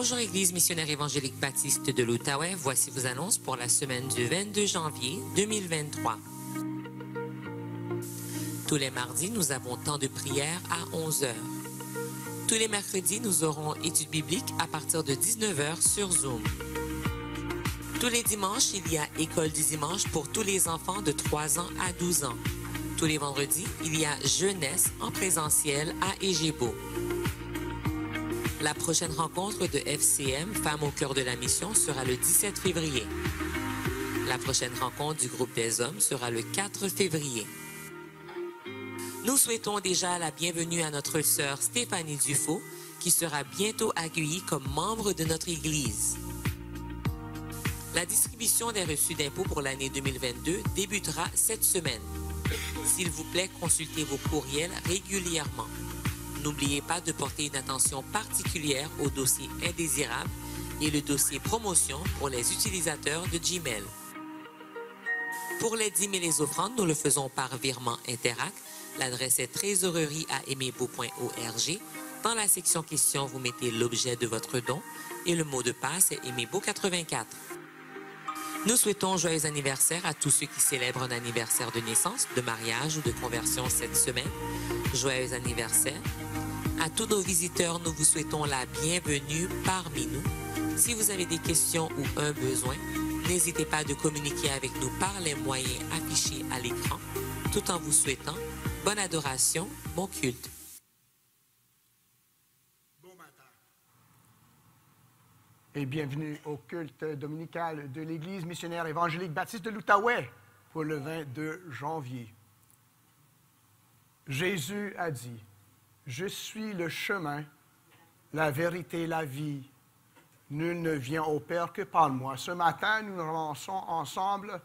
Bonjour Église missionnaire évangélique baptiste de l'Outaouais, voici vos annonces pour la semaine du 22 janvier 2023. Tous les mardis, nous avons temps de prière à 11h. Tous les mercredis, nous aurons études bibliques à partir de 19h sur Zoom. Tous les dimanches, il y a école du dimanche pour tous les enfants de 3 ans à 12 ans. Tous les vendredis, il y a jeunesse en présentiel à Égébo. La prochaine rencontre de FCM, Femmes au cœur de la mission, sera le 17 février. La prochaine rencontre du groupe des hommes sera le 4 février. Nous souhaitons déjà la bienvenue à notre sœur Stéphanie Dufaux, qui sera bientôt accueillie comme membre de notre Église. La distribution des reçus d'impôts pour l'année 2022 débutera cette semaine. S'il vous plaît, consultez vos courriels régulièrement. N'oubliez pas de porter une attention particulière au dossier indésirable et le dossier promotion pour les utilisateurs de Gmail. Pour les dîmes et les offrandes, nous le faisons par virement Interac. L'adresse est trésorerie@emebo.org. Dans la section questions, vous mettez l'objet de votre don et le mot de passe est Emebo84. Nous souhaitons joyeux anniversaire à tous ceux qui célèbrent un anniversaire de naissance, de mariage ou de conversion cette semaine. Joyeux anniversaire. À tous nos visiteurs, nous vous souhaitons la bienvenue parmi nous. Si vous avez des questions ou un besoin, n'hésitez pas de communiquer avec nous par les moyens affichés à l'écran, tout en vous souhaitant bonne adoration, bon culte. Bon matin. Et bienvenue au culte dominical de l'Église missionnaire évangélique baptiste de l'Outaouais pour le 22 janvier. Jésus a dit, « Je suis le chemin, la vérité, la vie. Nul ne vient au Père que par moi. » Ce matin, nous nous avançons ensemble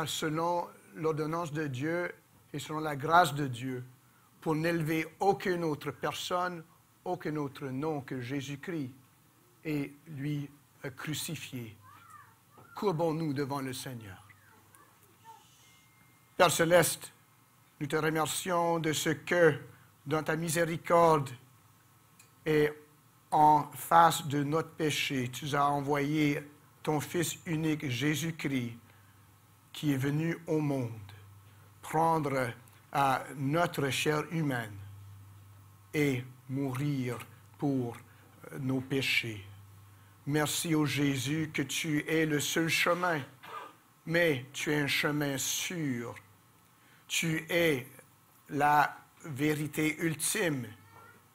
selon l'ordonnance de Dieu et selon la grâce de Dieu pour n'élever aucune autre personne, aucun autre nom que Jésus-Christ et lui crucifié. Courbons-nous devant le Seigneur. Père Céleste, nous te remercions de ce que, dans ta miséricorde et en face de notre péché, tu as envoyé ton Fils unique, Jésus-Christ, qui est venu au monde prendre notre chair humaine et mourir pour nos péchés. Merci ô Jésus que tu es le seul chemin, mais tu es un chemin sûr. Tu es la vérité ultime,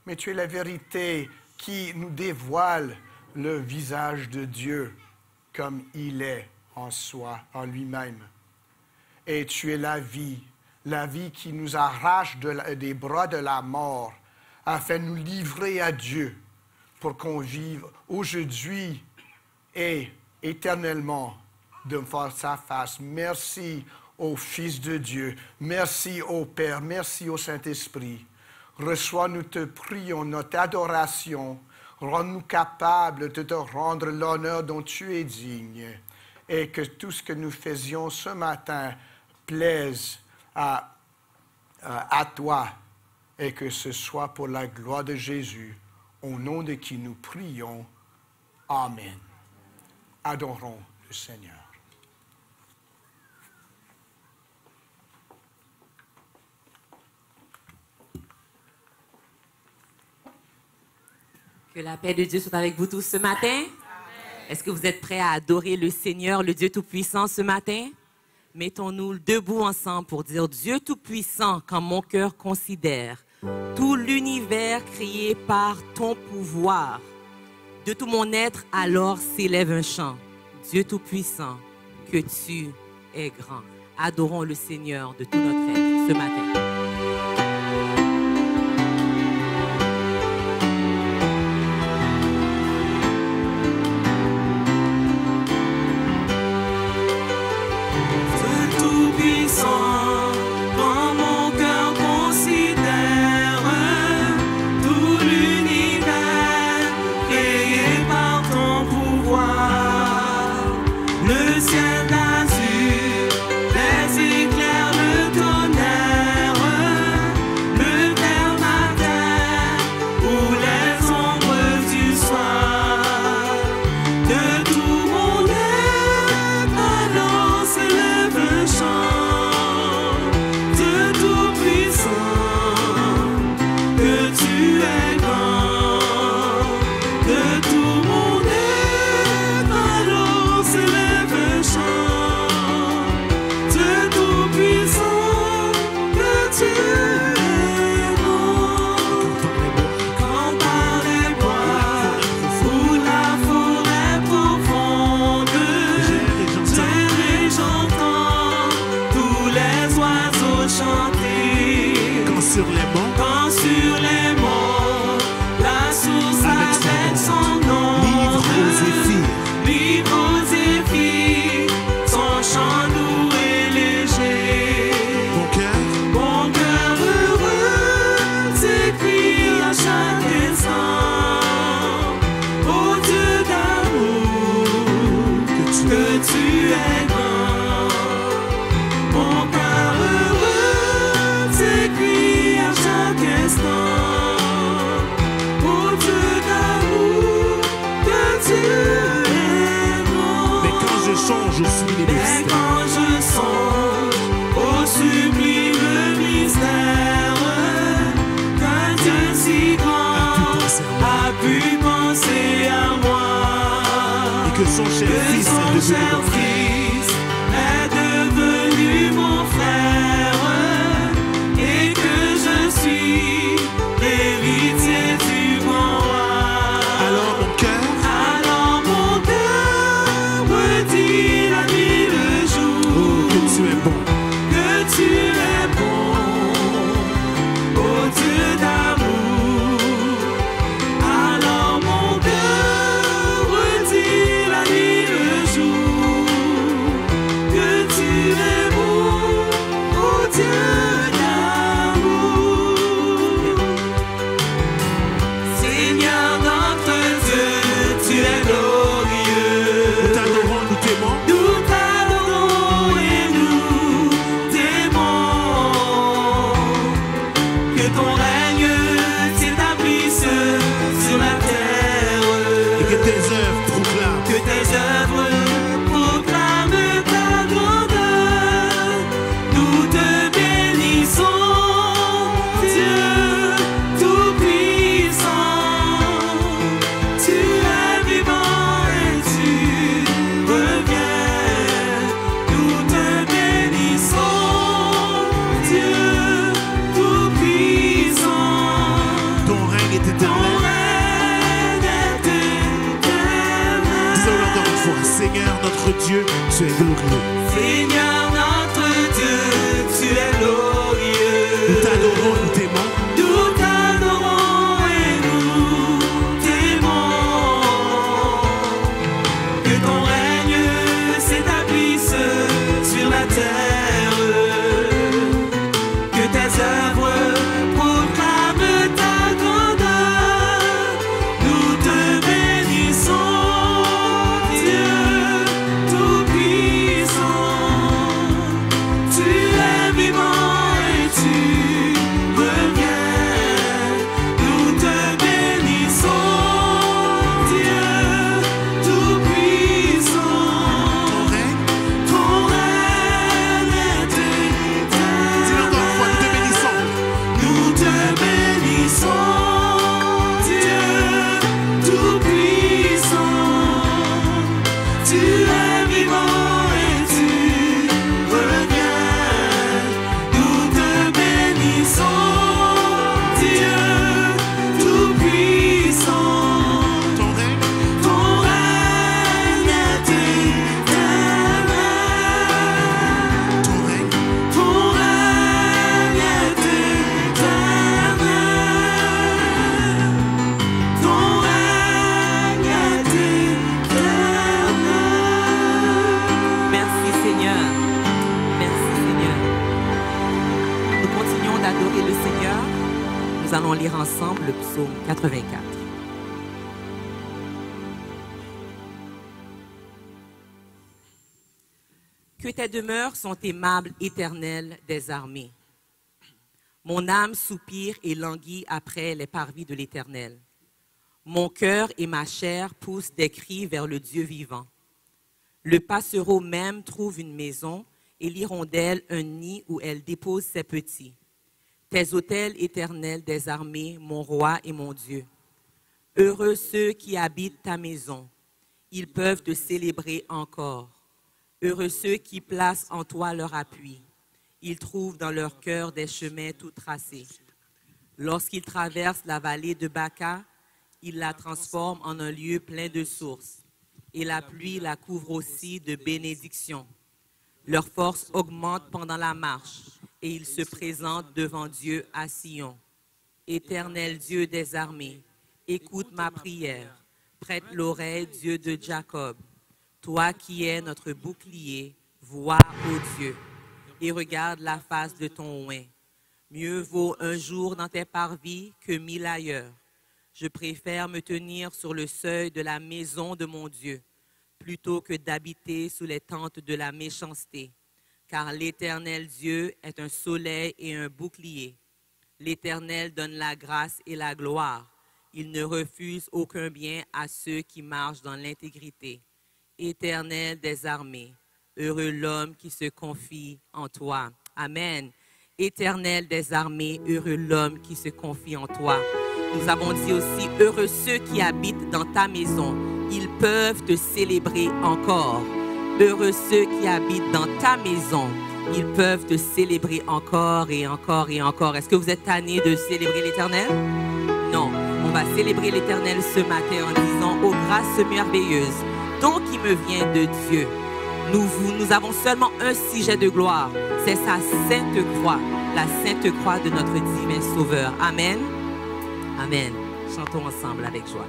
mais tu es la vérité qui nous dévoile le visage de Dieu comme il est en soi, en lui-même. Et tu es la vie qui nous arrache des bras de la mort afin de nous livrer à Dieu pour qu'on vive aujourd'hui et éternellement de face à face. Merci au Fils de Dieu, merci au Père, merci au Saint-Esprit. Reçois, nous te prions, notre adoration. Rends-nous capables de te rendre l'honneur dont tu es digne. Et que tout ce que nous faisions ce matin plaise à toi. Et que ce soit pour la gloire de Jésus, au nom de qui nous prions. Amen. Adorons le Seigneur. Que la paix de Dieu soit avec vous tous ce matin. Est-ce que vous êtes prêts à adorer le Seigneur, le Dieu Tout-Puissant ce matin? Mettons-nous debout ensemble pour dire « Dieu Tout-Puissant, quand mon cœur considère tout l'univers créé par ton pouvoir. De tout mon être, alors s'élève un chant. Dieu Tout-Puissant, que tu es grand. » Adorons le Seigneur de tout notre être ce matin. Quand mon cœur considère tout l'univers créé par ton pouvoir, le ciel d'azur, les éclairs de tonnerre, sur les monts, quand sur les monts, la source avec son nom, livre aux zéphyrs, livre aux zéphyrs, son chant doux et léger. mon cœur heureux s'écrie à chaque instant, ô Dieu d'amour, que tu es grand. Mon cœur heureux s'écrie à chaque instant, ô Dieu d'amour, que tu es grand. mais quand je songe au sublime Mais mystère, quand je songe au sublime mystère qu'un Dieu si grand a pu penser à moi, et que son cher que fils son est devenu cher mon frère, fils est devenu mon frère, et que je suis l'héritier du grand roi. alors mon cœur me dit la nuit le jour, oh, que tu es bon, que tu es bon, ô Dieu d'amour. Alors mon cœur me dit la nuit le jour, que tu es bon, ô Dieu d'amour. Seigneur notre Dieu, tu es glorieux. nous t'adorons, nous t'aimons, Nous t'adorons et nous t'aimons. Que ton règne s'établisse sur la terre. et que tes œuvres proclament Que tes œuvres proclament ta grandeur. Nous te bénissons, Dieu Tout-Puissant. Tu es vivant et tu reviens. Nous te bénissons, Dieu Tout-Puissant. ton règne est Ton éternel. règne est éternel. Disons-le encore une fois, Seigneur notre Dieu, tu es glorieux. Seigneur notre Dieu, tu es glorieux. Nous t'adorons, nous t'aimons, Nous t'adorons et nous t'aimons. Que ton règne s'établisse sur la terre. Que tes œuvres proclament ta grandeur. Nous te bénissons, Dieu Tout-Puissant. Tu es vivant et tu reviens. Nous te bénissons, Dieu Tout-Puissant. ton règne, Ton règne est éternel. dis-le encore une fois, nous te bénissons, Nous te bénissons, Dieu Tout-Puissant. Tu es vivant et tu reviens. Nous te bénissons, Dieu Tout-Puissant. ton règne, Ton règne est éternel. ton règne, Ton règne est éternel. Ton règne est éternel. Merci Seigneur. Merci Seigneur. Nous continuons d'adorer le Seigneur. Nous allons lire ensemble le psaume 84. Que tes demeures sont aimables, éternelles des armées. Mon âme soupire et languit après les parvis de l'Éternel. Mon cœur et ma chair poussent des cris vers le Dieu vivant. Le passereau même trouve une maison et l'hirondelle un nid où elle dépose ses petits. Tes autels éternels des armées, mon roi et mon Dieu. Heureux ceux qui habitent ta maison. Ils peuvent te célébrer encore. Heureux ceux qui placent en toi leur appui. Ils trouvent dans leur cœur des chemins tout tracés. Lorsqu'ils traversent la vallée de Baca, ils la transforment en un lieu plein de sources. Et la pluie la couvre aussi de bénédictions. Leur force augmente pendant la marche. et il se présente devant Dieu à Sion. Éternel Dieu des armées, écoute ma prière. Prête l'oreille, Dieu de Jacob. Toi qui es notre bouclier, vois, ô Dieu, et regarde la face de ton oint. Mieux vaut un jour dans tes parvis que 1000 ailleurs. Je préfère me tenir sur le seuil de la maison de mon Dieu, plutôt que d'habiter sous les tentes de la méchanceté. Car l'Éternel Dieu est un soleil et un bouclier. L'Éternel donne la grâce et la gloire. Il ne refuse aucun bien à ceux qui marchent dans l'intégrité. Éternel des armées, heureux l'homme qui se confie en toi. Amen. Éternel des armées, heureux l'homme qui se confie en toi. Nous avons dit aussi, heureux ceux qui habitent dans ta maison. Ils peuvent te célébrer encore. Heureux ceux qui habitent dans ta maison. Ils peuvent te célébrer encore et encore et encore. Est-ce que vous êtes tannés de célébrer l'Éternel? Non. On va célébrer l'Éternel ce matin en disant, ô grâce merveilleuse, don qui me vient de Dieu. Nous avons seulement un sujet de gloire. C'est sa sainte croix, la sainte croix de notre divin Sauveur. Amen. Amen. Chantons ensemble avec joie.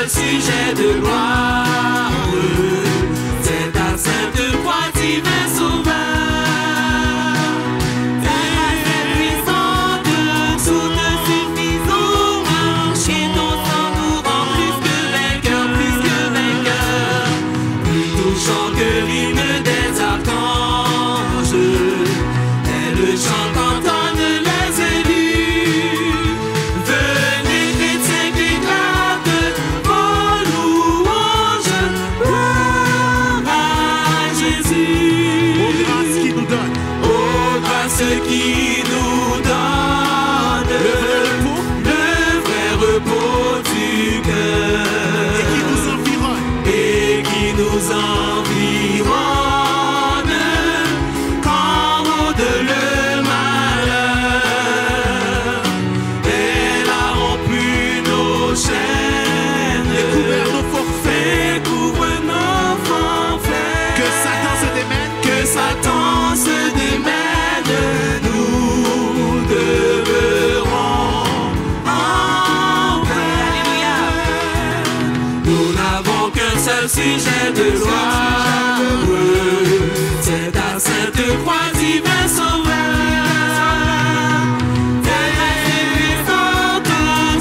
Sujet de gloire, c'est ta sainte croix, divin Sauveur. Ta puissante, tout te suffit, nous marcher, ton sang nous rend plus que vainqueur, plus touchant que l'hymne des archanges, est le chant qu'entendent les élus. Venez chrétiens qui éclatent vos louanges, gloire à Jésus. Ô grâce qui nous donne Ô grâce qui nous donne le vrai repos du cœur et qui nous environne. et qui nous environne quand rôde le malheur. Elle a rompu nos chaînes, Découvert nos forfaits. découvre nos forfaits. Que Satan se démène. Que Satan se démène, nous demeurons en paix. Nous n'avons qu'un seul sujet de gloire, c'est ta sainte croix, divin Sauveur. Terre puissante,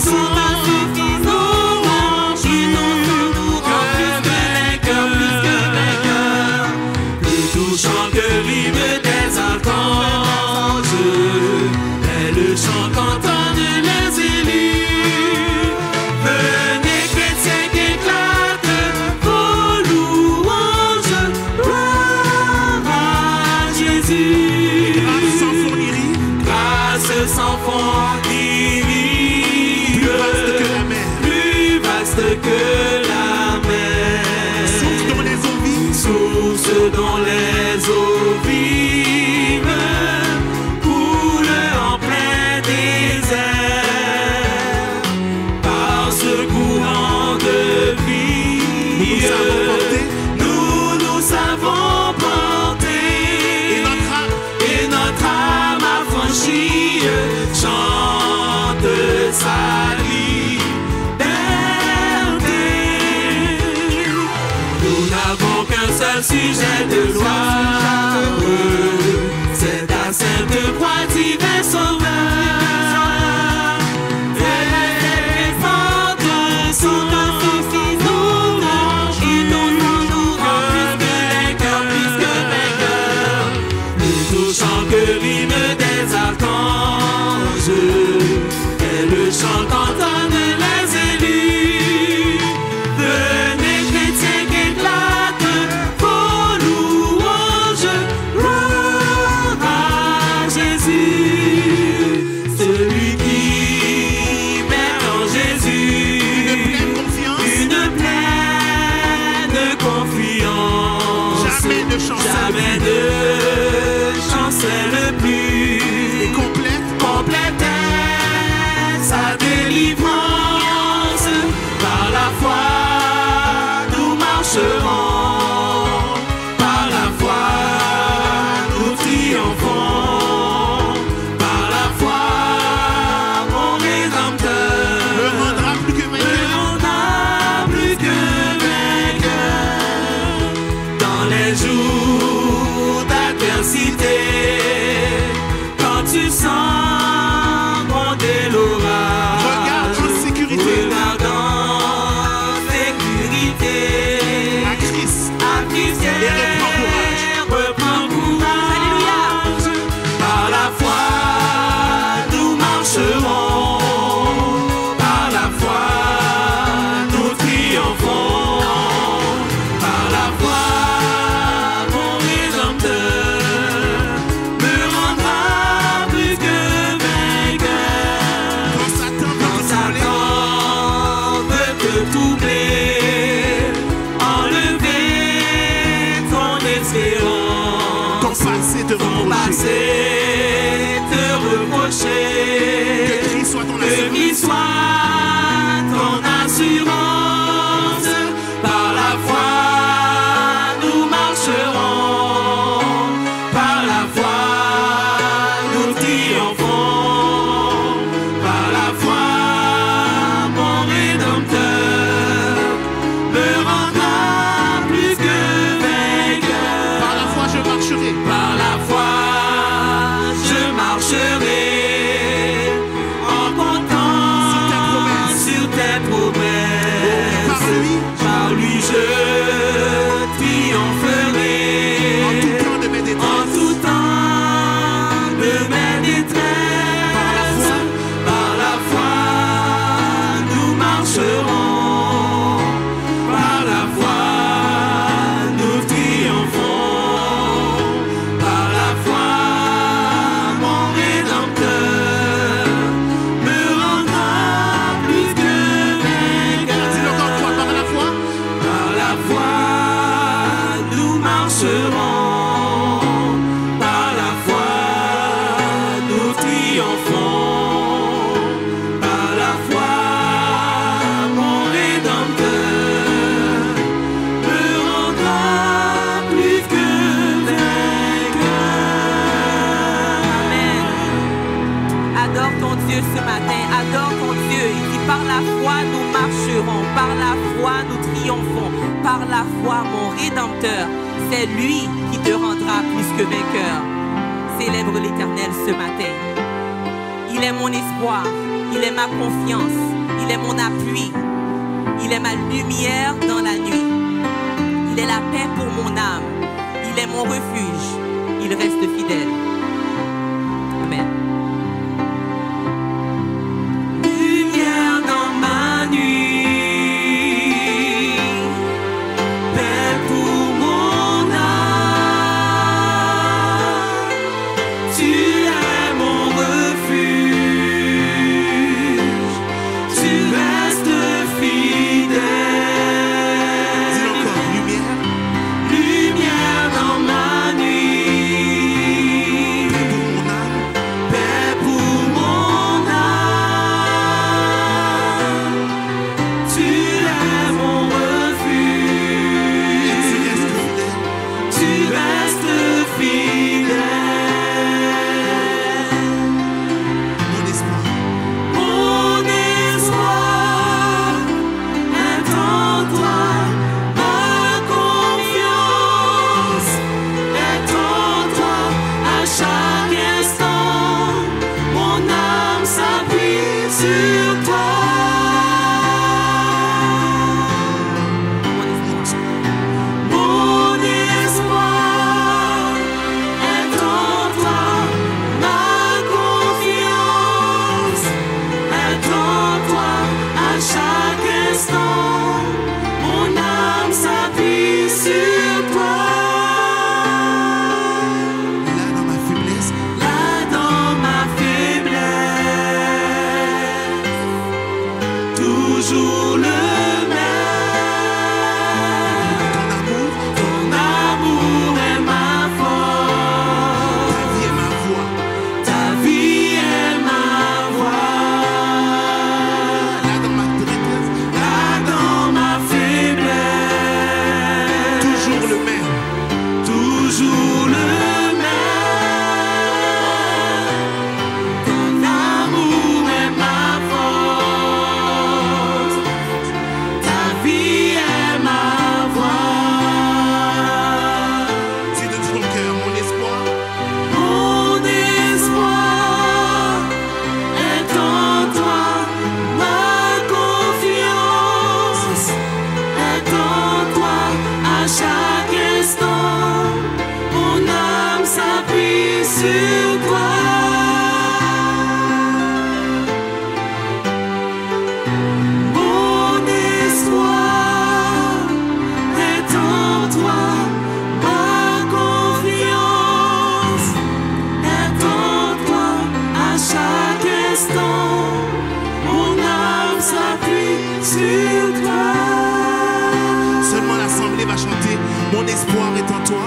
sous ta suffit nous range, nous rend plus que vainqueur, plus touchant que l'hymne des archanges, est le chant qu'entendent les élus. Venez chrétiens qu'éclatent vos louanges, gloire à Jésus. Grâce sans fournirie, Grâce sans fond qui plus vaste que la mer. plus vaste que la mer. Source dont les eaux vives Source dont les eaux vives coulent en plein désert. Par ce courant de vie, nous savons porter. nous savons porter. Et notre âme affranchie chante sa liberté. Nous n'avons qu'un seul sujet de gloire, c'est ta sainte croix. C'est le chant qu'entendent les élus. Venez chrétiens qu'éclatent vos louanges. Gloire à Jésus, celui qui met en Jésus une pleine confiance. Jamais de chancelle plus complète sa délivrance. Par la foi nous marcherons, par la foi nous triomphons, par la foi mon Rédempteur me rendra plus que vainqueur. Dans les jours d'adversité, quand tu sens monter l'orage, regarde en sécurité. Regarde en sécurité. À Christ. Et reprends courage. Alléluia. Par la foi, nous marcherons. Par la foi, nous triomphons. Par la foi, mon Rédempteur me rendra plus que vainqueur. Quand Satan Veut te troubler, enlever ton espérance, ton passé te reprocher, que Christ soit ton que Christ soit ton assurance. Par la foi, nous marcherons, par la foi, nous triomphons, par la foi, mon Rédempteur me rendra plus que vainqueur. Par la foi je marcherai. Par la foi, je marcherai en comptant sur tes promesses. Par lui je triompherai en tout temps de mes détresses. Par la foi, nous marcherons. Par la foi, nous triomphons. Par la foi, mon Rédempteur me rendra plus que vainqueur. Dis-le encore une fois, par la foi. Par la foi, nous marcherons. Par la foi, nous triomphons. Par la foi, mon Rédempteur me rendra plus que vainqueur. Amen. Adore ton Dieu ce matin, adore ton Dieu. Il dit par la foi nous marcherons, par la foi nous triomphons, par la foi mon Rédempteur, c'est lui qui te rendra plus que vainqueur. Célèbre l'Éternel ce matin. Il est mon espoir, il est ma confiance, il est mon appui, il est ma lumière dans la nuit. Il est la paix pour mon âme, il est mon refuge, il reste fidèle. Amen. Lumière dans ma nuit, paix pour mon âme, tu es mon refuge, tu restes fidèle. Dis encore, lumière. Lumière dans ma nuit, Paix pour mon âme. paix pour mon âme, tu es mon refuge, tu restes fidèle. Mon espoir. Mon espoir est en toi, ma confiance est en toi. À chaque instant, mon âme s'appuie sur toi. Mon espoir est en toi, ma confiance est s'appuie sur toi. Seulement l'assemblée va chanter. Mon espoir est en toi.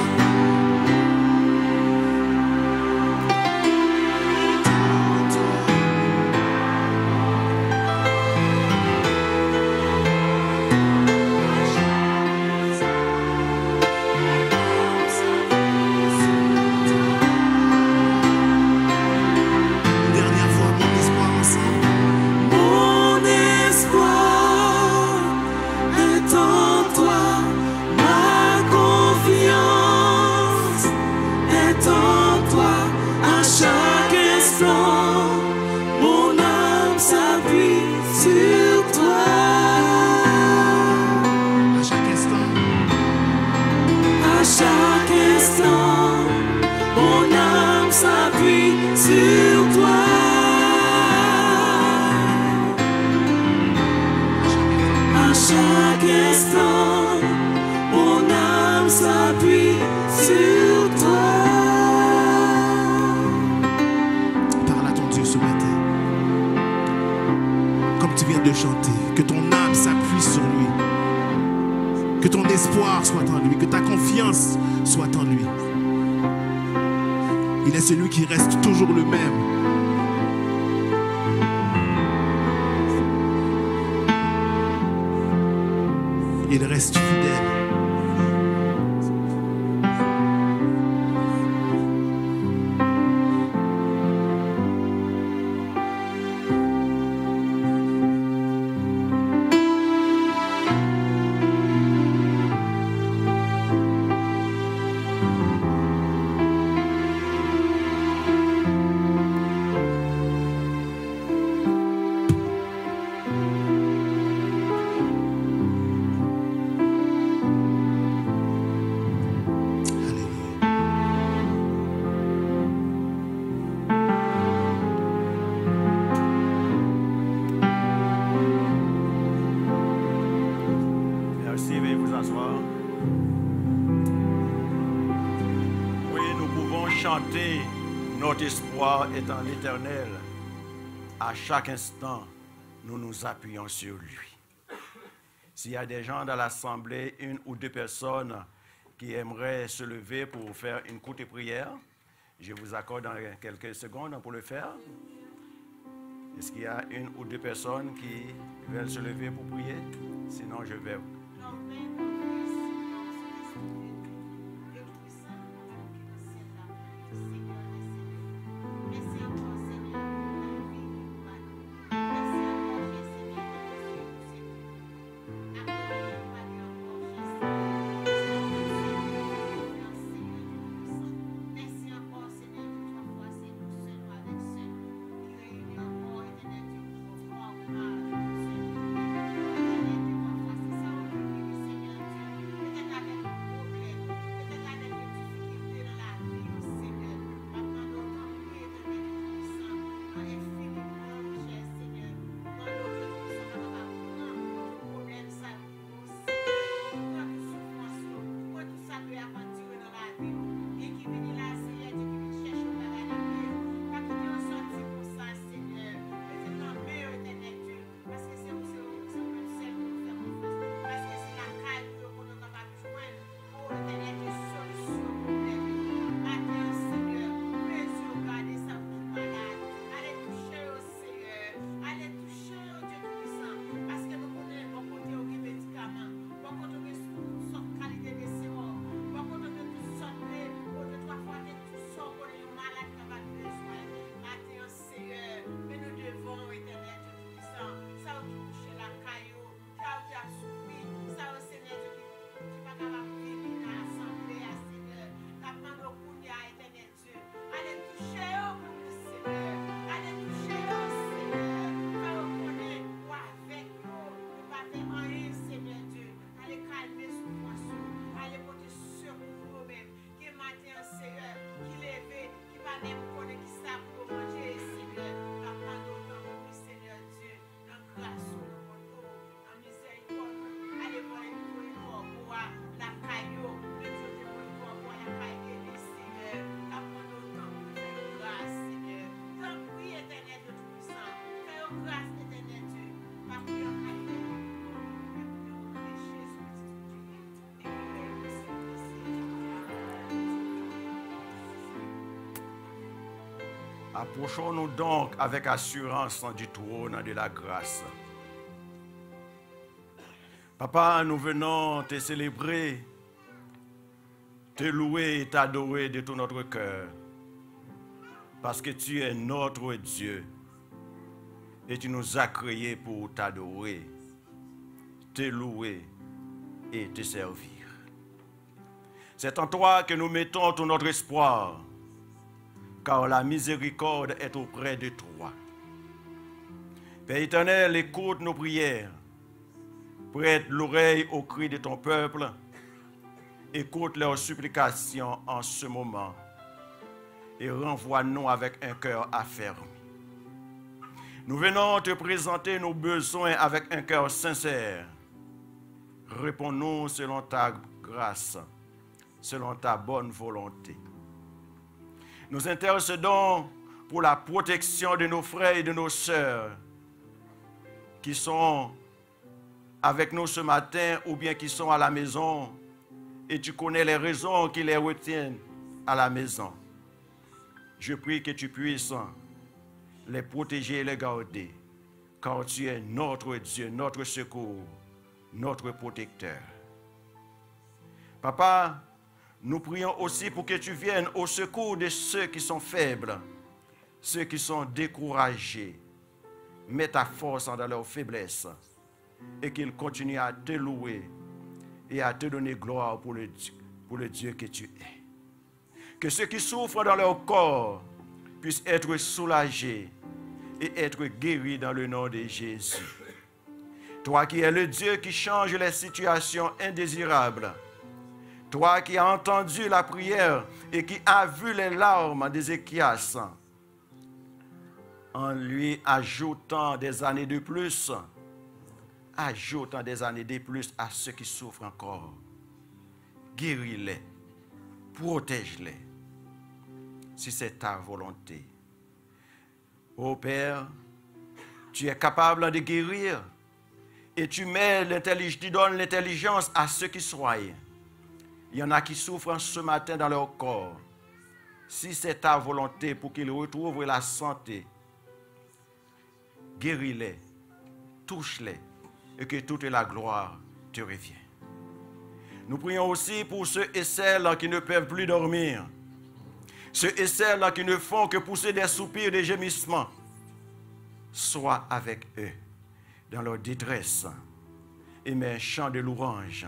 De chanter, que ton âme s'appuie sur lui, que ton espoir soit en lui, que ta confiance soit en lui. Il est celui qui reste toujours le même. Il reste fidèle. Notre espoir est en l'Éternel. À chaque instant, nous nous appuyons sur lui. S'il y a des gens dans l'assemblée, une ou deux personnes qui aimeraient se lever pour faire une courte prière, je vous accorde dans quelques secondes pour le faire. Est-ce qu'il y a une ou deux personnes qui veulent se lever pour prier? Sinon, je vais. Seigneur. Approchons-nous donc avec assurance du trône de la grâce. Papa, nous venons te célébrer, te louer et t'adorer de tout notre cœur. Parce que tu es notre Dieu. Et tu nous as créés pour t'adorer, te louer et te servir. C'est en toi que nous mettons tout notre espoir, car la miséricorde est auprès de toi. Père éternel, écoute nos prières, prête l'oreille aux cris de ton peuple, écoute leurs supplications en ce moment et renvoie-nous avec un cœur affermi. Nous venons te présenter nos besoins avec un cœur sincère. Réponds-nous selon ta grâce, selon ta bonne volonté. Nous intercédons pour la protection de nos frères et de nos sœurs qui sont avec nous ce matin ou bien qui sont à la maison et tu connais les raisons qui les retiennent à la maison. Je prie que tu puisses les protéger et les garder, car tu es notre Dieu, notre secours, notre protecteur. Papa, nous prions aussi pour que tu viennes au secours de ceux qui sont faibles, ceux qui sont découragés. Mets ta force dans leur faiblesse et qu'ils continuent à te louer et à te donner gloire pour le Dieu que tu es. Que ceux qui souffrent dans leur corps puissent être soulagés et être guéris dans le nom de Jésus. Toi qui es le Dieu qui change les situations indésirables, toi qui as entendu la prière et qui as vu les larmes d'Ézéchias, en lui ajoutant des années de plus, ajoutant des années de plus à ceux qui souffrent encore. Guéris-les, protège-les, si c'est ta volonté. Ô Père, tu es capable de guérir et tu donnes l'intelligence à ceux qui soient. Il y en a qui souffrent ce matin dans leur corps. Si c'est ta volonté pour qu'ils retrouvent la santé, guéris-les, touche-les et que toute la gloire te revienne. Nous prions aussi pour ceux et celles qui ne peuvent plus dormir. Ceux et celles qui ne font que pousser des soupirs, des gémissements. Sois avec eux dans leur détresse et mets un chant de louange,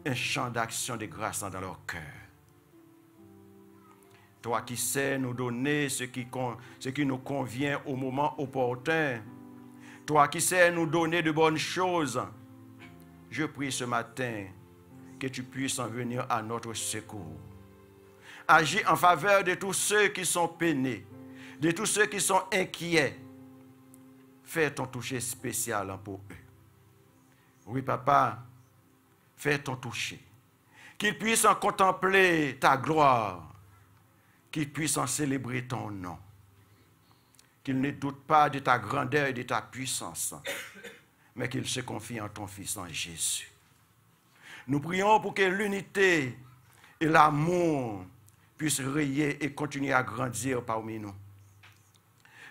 un chant d'action de grâce dans leur cœur. Toi qui sais nous donner ce qui nous convient au moment opportun, toi qui sais nous donner de bonnes choses, je prie ce matin que tu puisses en venir à notre secours. Agis en faveur de tous ceux qui sont peinés, de tous ceux qui sont inquiets. Fais ton toucher spécial pour eux. Oui, papa, fais ton toucher. Qu'ils puissent en contempler ta gloire, qu'ils puissent en célébrer ton nom. Qu'ils ne doutent pas de ta grandeur et de ta puissance, mais qu'ils se confient en ton Fils, en Jésus. Nous prions pour que l'unité et l'amour puissent rayer et continuer à grandir parmi nous.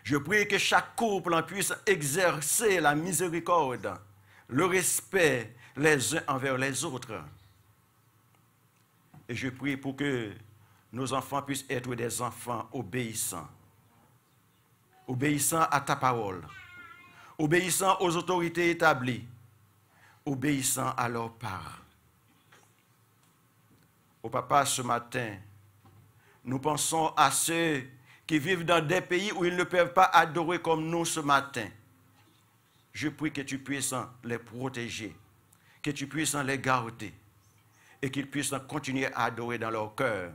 Je prie que chaque couple puisse exercer la miséricorde, le respect les uns envers les autres. Et je prie pour que nos enfants puissent être des enfants obéissants. Obéissants à ta parole, obéissants aux autorités établies, obéissants à leurs parents. Au papa, ce matin, nous pensons à ceux qui vivent dans des pays où ils ne peuvent pas adorer comme nous ce matin. Je prie que tu puisses les protéger, que tu puisses les garder et qu'ils puissent continuer à adorer dans leur cœur,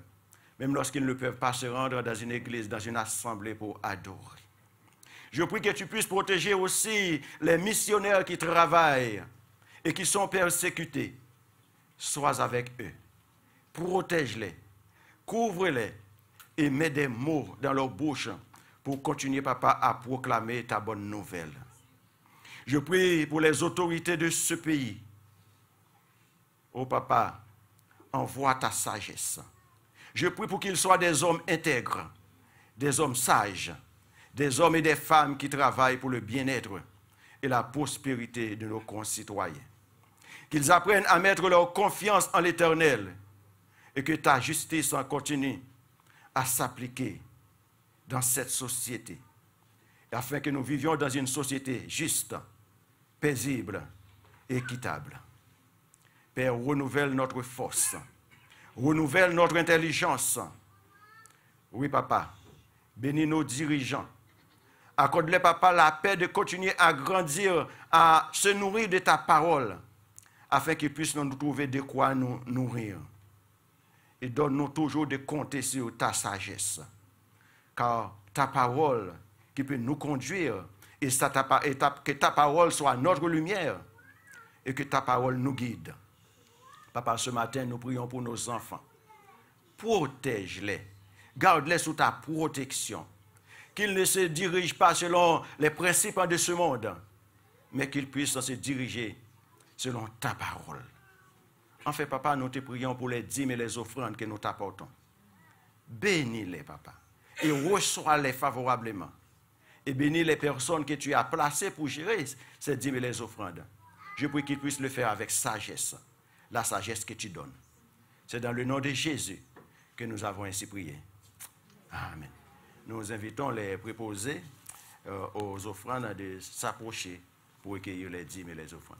même lorsqu'ils ne peuvent pas se rendre dans une église, dans une assemblée pour adorer. Je prie que tu puisses protéger aussi les missionnaires qui travaillent et qui sont persécutés. Sois avec eux. Protège-les, couvre-les et mets des mots dans leur bouche pour continuer, papa, à proclamer ta bonne nouvelle. Je prie pour les autorités de ce pays. Oh papa, envoie ta sagesse. Je prie pour qu'ils soient des hommes intègres, des hommes sages, des hommes et des femmes qui travaillent pour le bien-être et la prospérité de nos concitoyens. Qu'ils apprennent à mettre leur confiance en l'Éternel et que ta justice en continue à s'appliquer dans cette société, afin que nous vivions dans une société juste, paisible et équitable. Père, renouvelle notre force, renouvelle notre intelligence. Oui, Papa, bénis nos dirigeants. Accorde-les, Papa, la paix de continuer à grandir, à se nourrir de ta parole, afin qu'ils puissent nous trouver de quoi nous nourrir. Et donne-nous toujours de compter sur ta sagesse, car ta parole qui peut nous conduire, et que ta parole soit notre lumière, et que ta parole nous guide. Papa, ce matin, nous prions pour nos enfants. Protège-les, garde-les sous ta protection, qu'ils ne se dirigent pas selon les principes de ce monde, mais qu'ils puissent se diriger selon ta parole. Enfin, Papa, nous te prions pour les dîmes et les offrandes que nous t'apportons. Bénis-les, Papa, et reçois-les favorablement. Et bénis les personnes que tu as placées pour gérer ces dîmes et les offrandes. Je prie qu'ils puissent le faire avec sagesse, la sagesse que tu donnes. C'est dans le nom de Jésus que nous avons ainsi prié. Amen. Nous invitons les préposés aux offrandes de s'approcher pour recueillir les dîmes et les offrandes.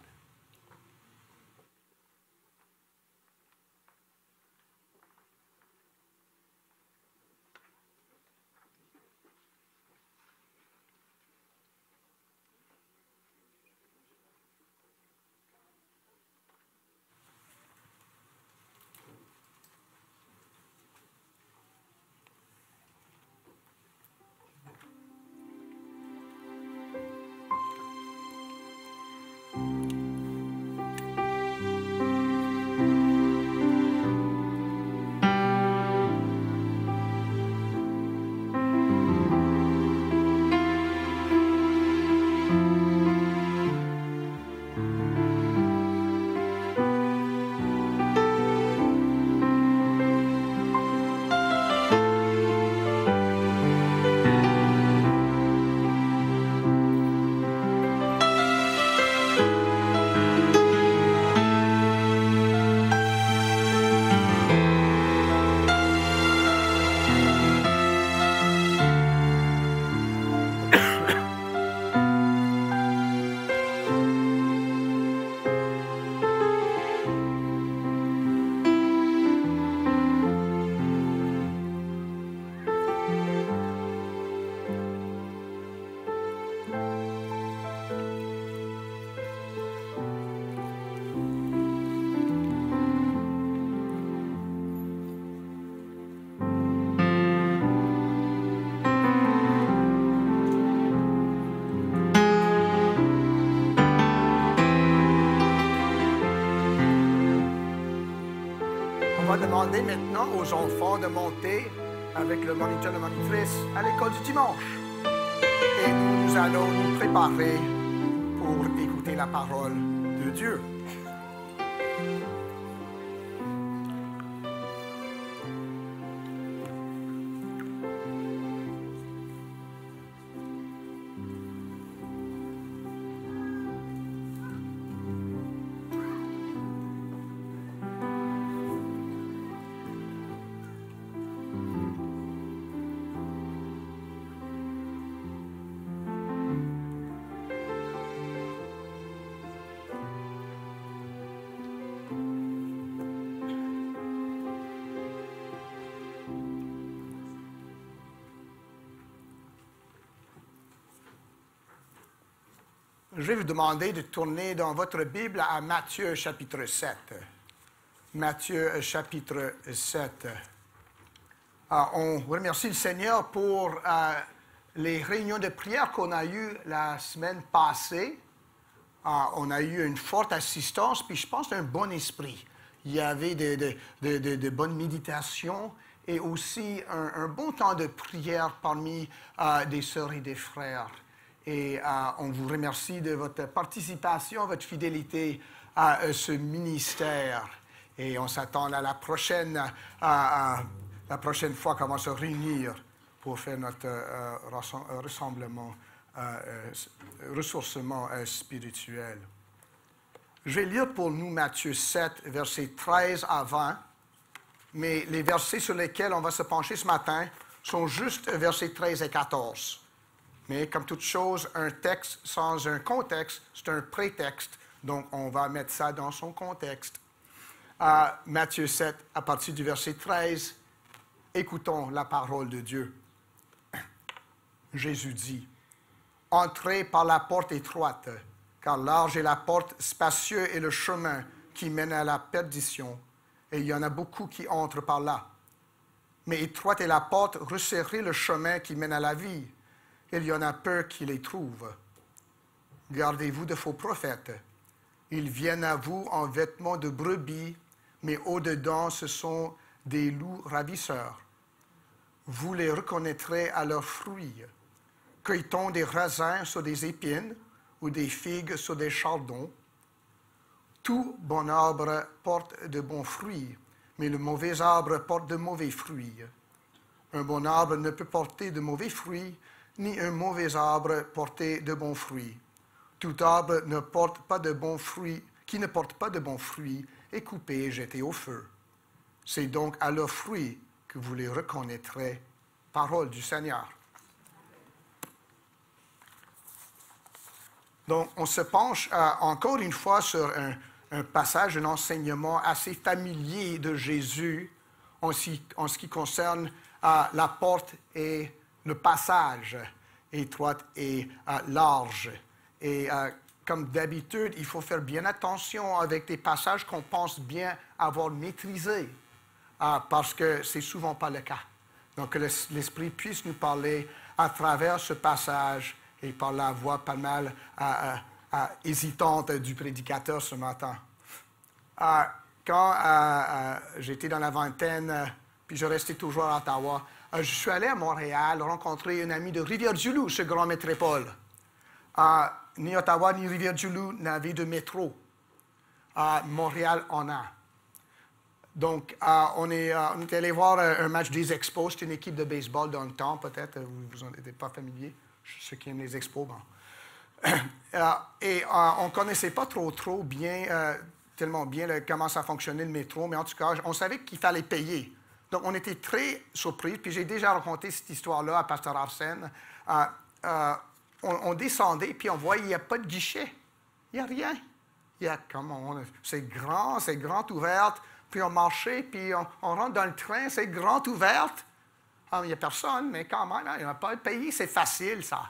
On va demander maintenant aux enfants de monter avec le moniteur et la monitrice à l'école du dimanche. Et nous allons nous préparer pour écouter la parole de Dieu. Je vais vous demander de tourner dans votre Bible à Matthieu chapitre 7. Matthieu chapitre 7. On remercie le Seigneur pour les réunions de prière qu'on a eues la semaine passée. On a eu une forte assistance, puis je pense un bon esprit. Il y avait de bonnes méditations et aussi un bon temps de prière parmi des sœurs et des frères. Et on vous remercie de votre participation, votre fidélité à ce ministère. Et on s'attend à la prochaine fois qu'on va se réunir pour faire notre ressourcement spirituel. Je vais lire pour nous Matthieu 7, versets 13 à 20, mais les versets sur lesquels on va se pencher ce matin sont juste versets 13 et 14. Mais comme toute chose, un texte sans un contexte, c'est un prétexte, donc on va mettre ça dans son contexte. Matthieu 7, à partir du verset 13, écoutons la parole de Dieu. Jésus dit, « Entrez par la porte étroite, car large est la porte, spacieux est le chemin qui mène à la perdition, et il y en a beaucoup qui entrent par là. Mais étroite est la porte, resserré le chemin qui mène à la vie, et il y en a peu qui les trouvent. Gardez-vous de faux prophètes. Ils viennent à vous en vêtements de brebis, mais au-dedans, ce sont des loups ravisseurs. Vous les reconnaîtrez à leurs fruits. Cueille-t-on des raisins sur des épines ou des figues sur des chardons? Tout bon arbre porte de bons fruits, mais le mauvais arbre porte de mauvais fruits. Un bon arbre ne peut porter de mauvais fruits, ni un mauvais arbre porter de bons fruits. Tout arbre ne porte pas de bons fruits, qui ne porte pas de bons fruits est coupé et jeté au feu. C'est donc à leurs fruits que vous les reconnaîtrez. Parole du Seigneur. Donc, on se penche encore une fois sur un passage, un enseignement assez familier de Jésus en ce qui concerne la porte et le passage étroite et large. Et comme d'habitude, il faut faire bien attention avec des passages qu'on pense bien avoir maîtrisés, parce que ce n'est souvent pas le cas. Donc, que l'Esprit puisse nous parler à travers ce passage et par la voix pas mal hésitante du prédicateur ce matin. Quand j'étais dans la vingtaine, puis je restais toujours à Ottawa, je suis allé à Montréal rencontrer un ami de Rivière-du-Loup, ce grand métropole. Ni Ottawa ni Rivière-du-Loup n'avaient de métro. Montréal en a. Donc, on est allé voir un match des Expos. C'est une équipe de baseball dans le temps, peut-être. Vous n'en êtes pas familier. Ceux qui aiment les Expos, bon. Et on ne connaissait pas trop bien, tellement bien comment ça fonctionnait le métro, mais en tout cas, on savait qu'il fallait payer. Donc, on était très surpris. Puis j'ai déjà raconté cette histoire-là à Pasteur Arsène. On descendait, puis on voyait, il n'y a pas de guichet. Il n'y a rien. C'est grand ouvert. Puis on marchait, puis on rentre dans le train, c'est grand ouvert. Il n'y a personne, mais quand même, il n'y a pas de pays, c'est facile, ça.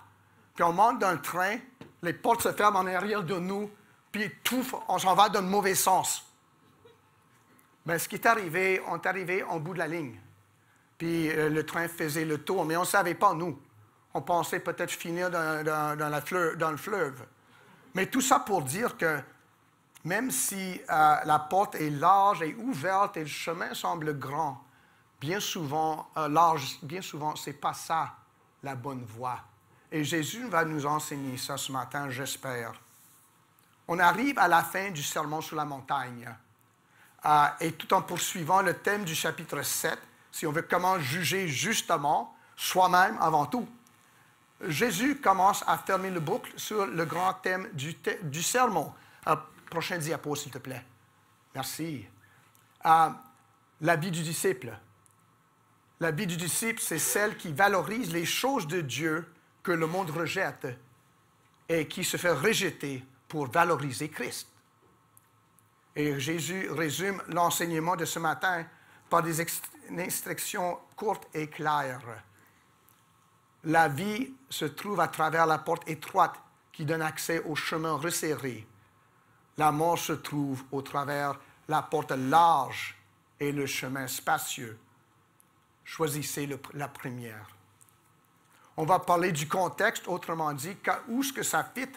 Puis on monte dans le train, les portes se ferment en arrière de nous, puis tout, on s'en va dans le mauvais sens. Mais ce qui est arrivé, on est arrivé au bout de la ligne. Puis le train faisait le tour, mais on ne savait pas, nous. On pensait peut-être finir dans le fleuve. Mais tout ça pour dire que même si la porte est large et ouverte et le chemin semble grand, bien souvent, ce n'est pas ça la bonne voie. Et Jésus va nous enseigner ça ce matin, j'espère. On arrive à la fin du sermon sur la montagne. Et tout en poursuivant le thème du chapitre 7, si on veut comment juger justement, soi-même avant tout, Jésus commence à fermer le boucle sur le grand thème du sermon. Prochain diapo, s'il te plaît. Merci. La vie du disciple. La vie du disciple, c'est celle qui valorise les choses de Dieu que le monde rejette et qui se fait rejeter pour valoriser Christ. Et Jésus résume l'enseignement de ce matin par des instructions courtes et claires. La vie se trouve à travers la porte étroite qui donne accès au chemin resserré. La mort se trouve au travers la porte large et le chemin spacieux. Choisissez la première. On va parler du contexte, autrement dit, où est-ce que ça fit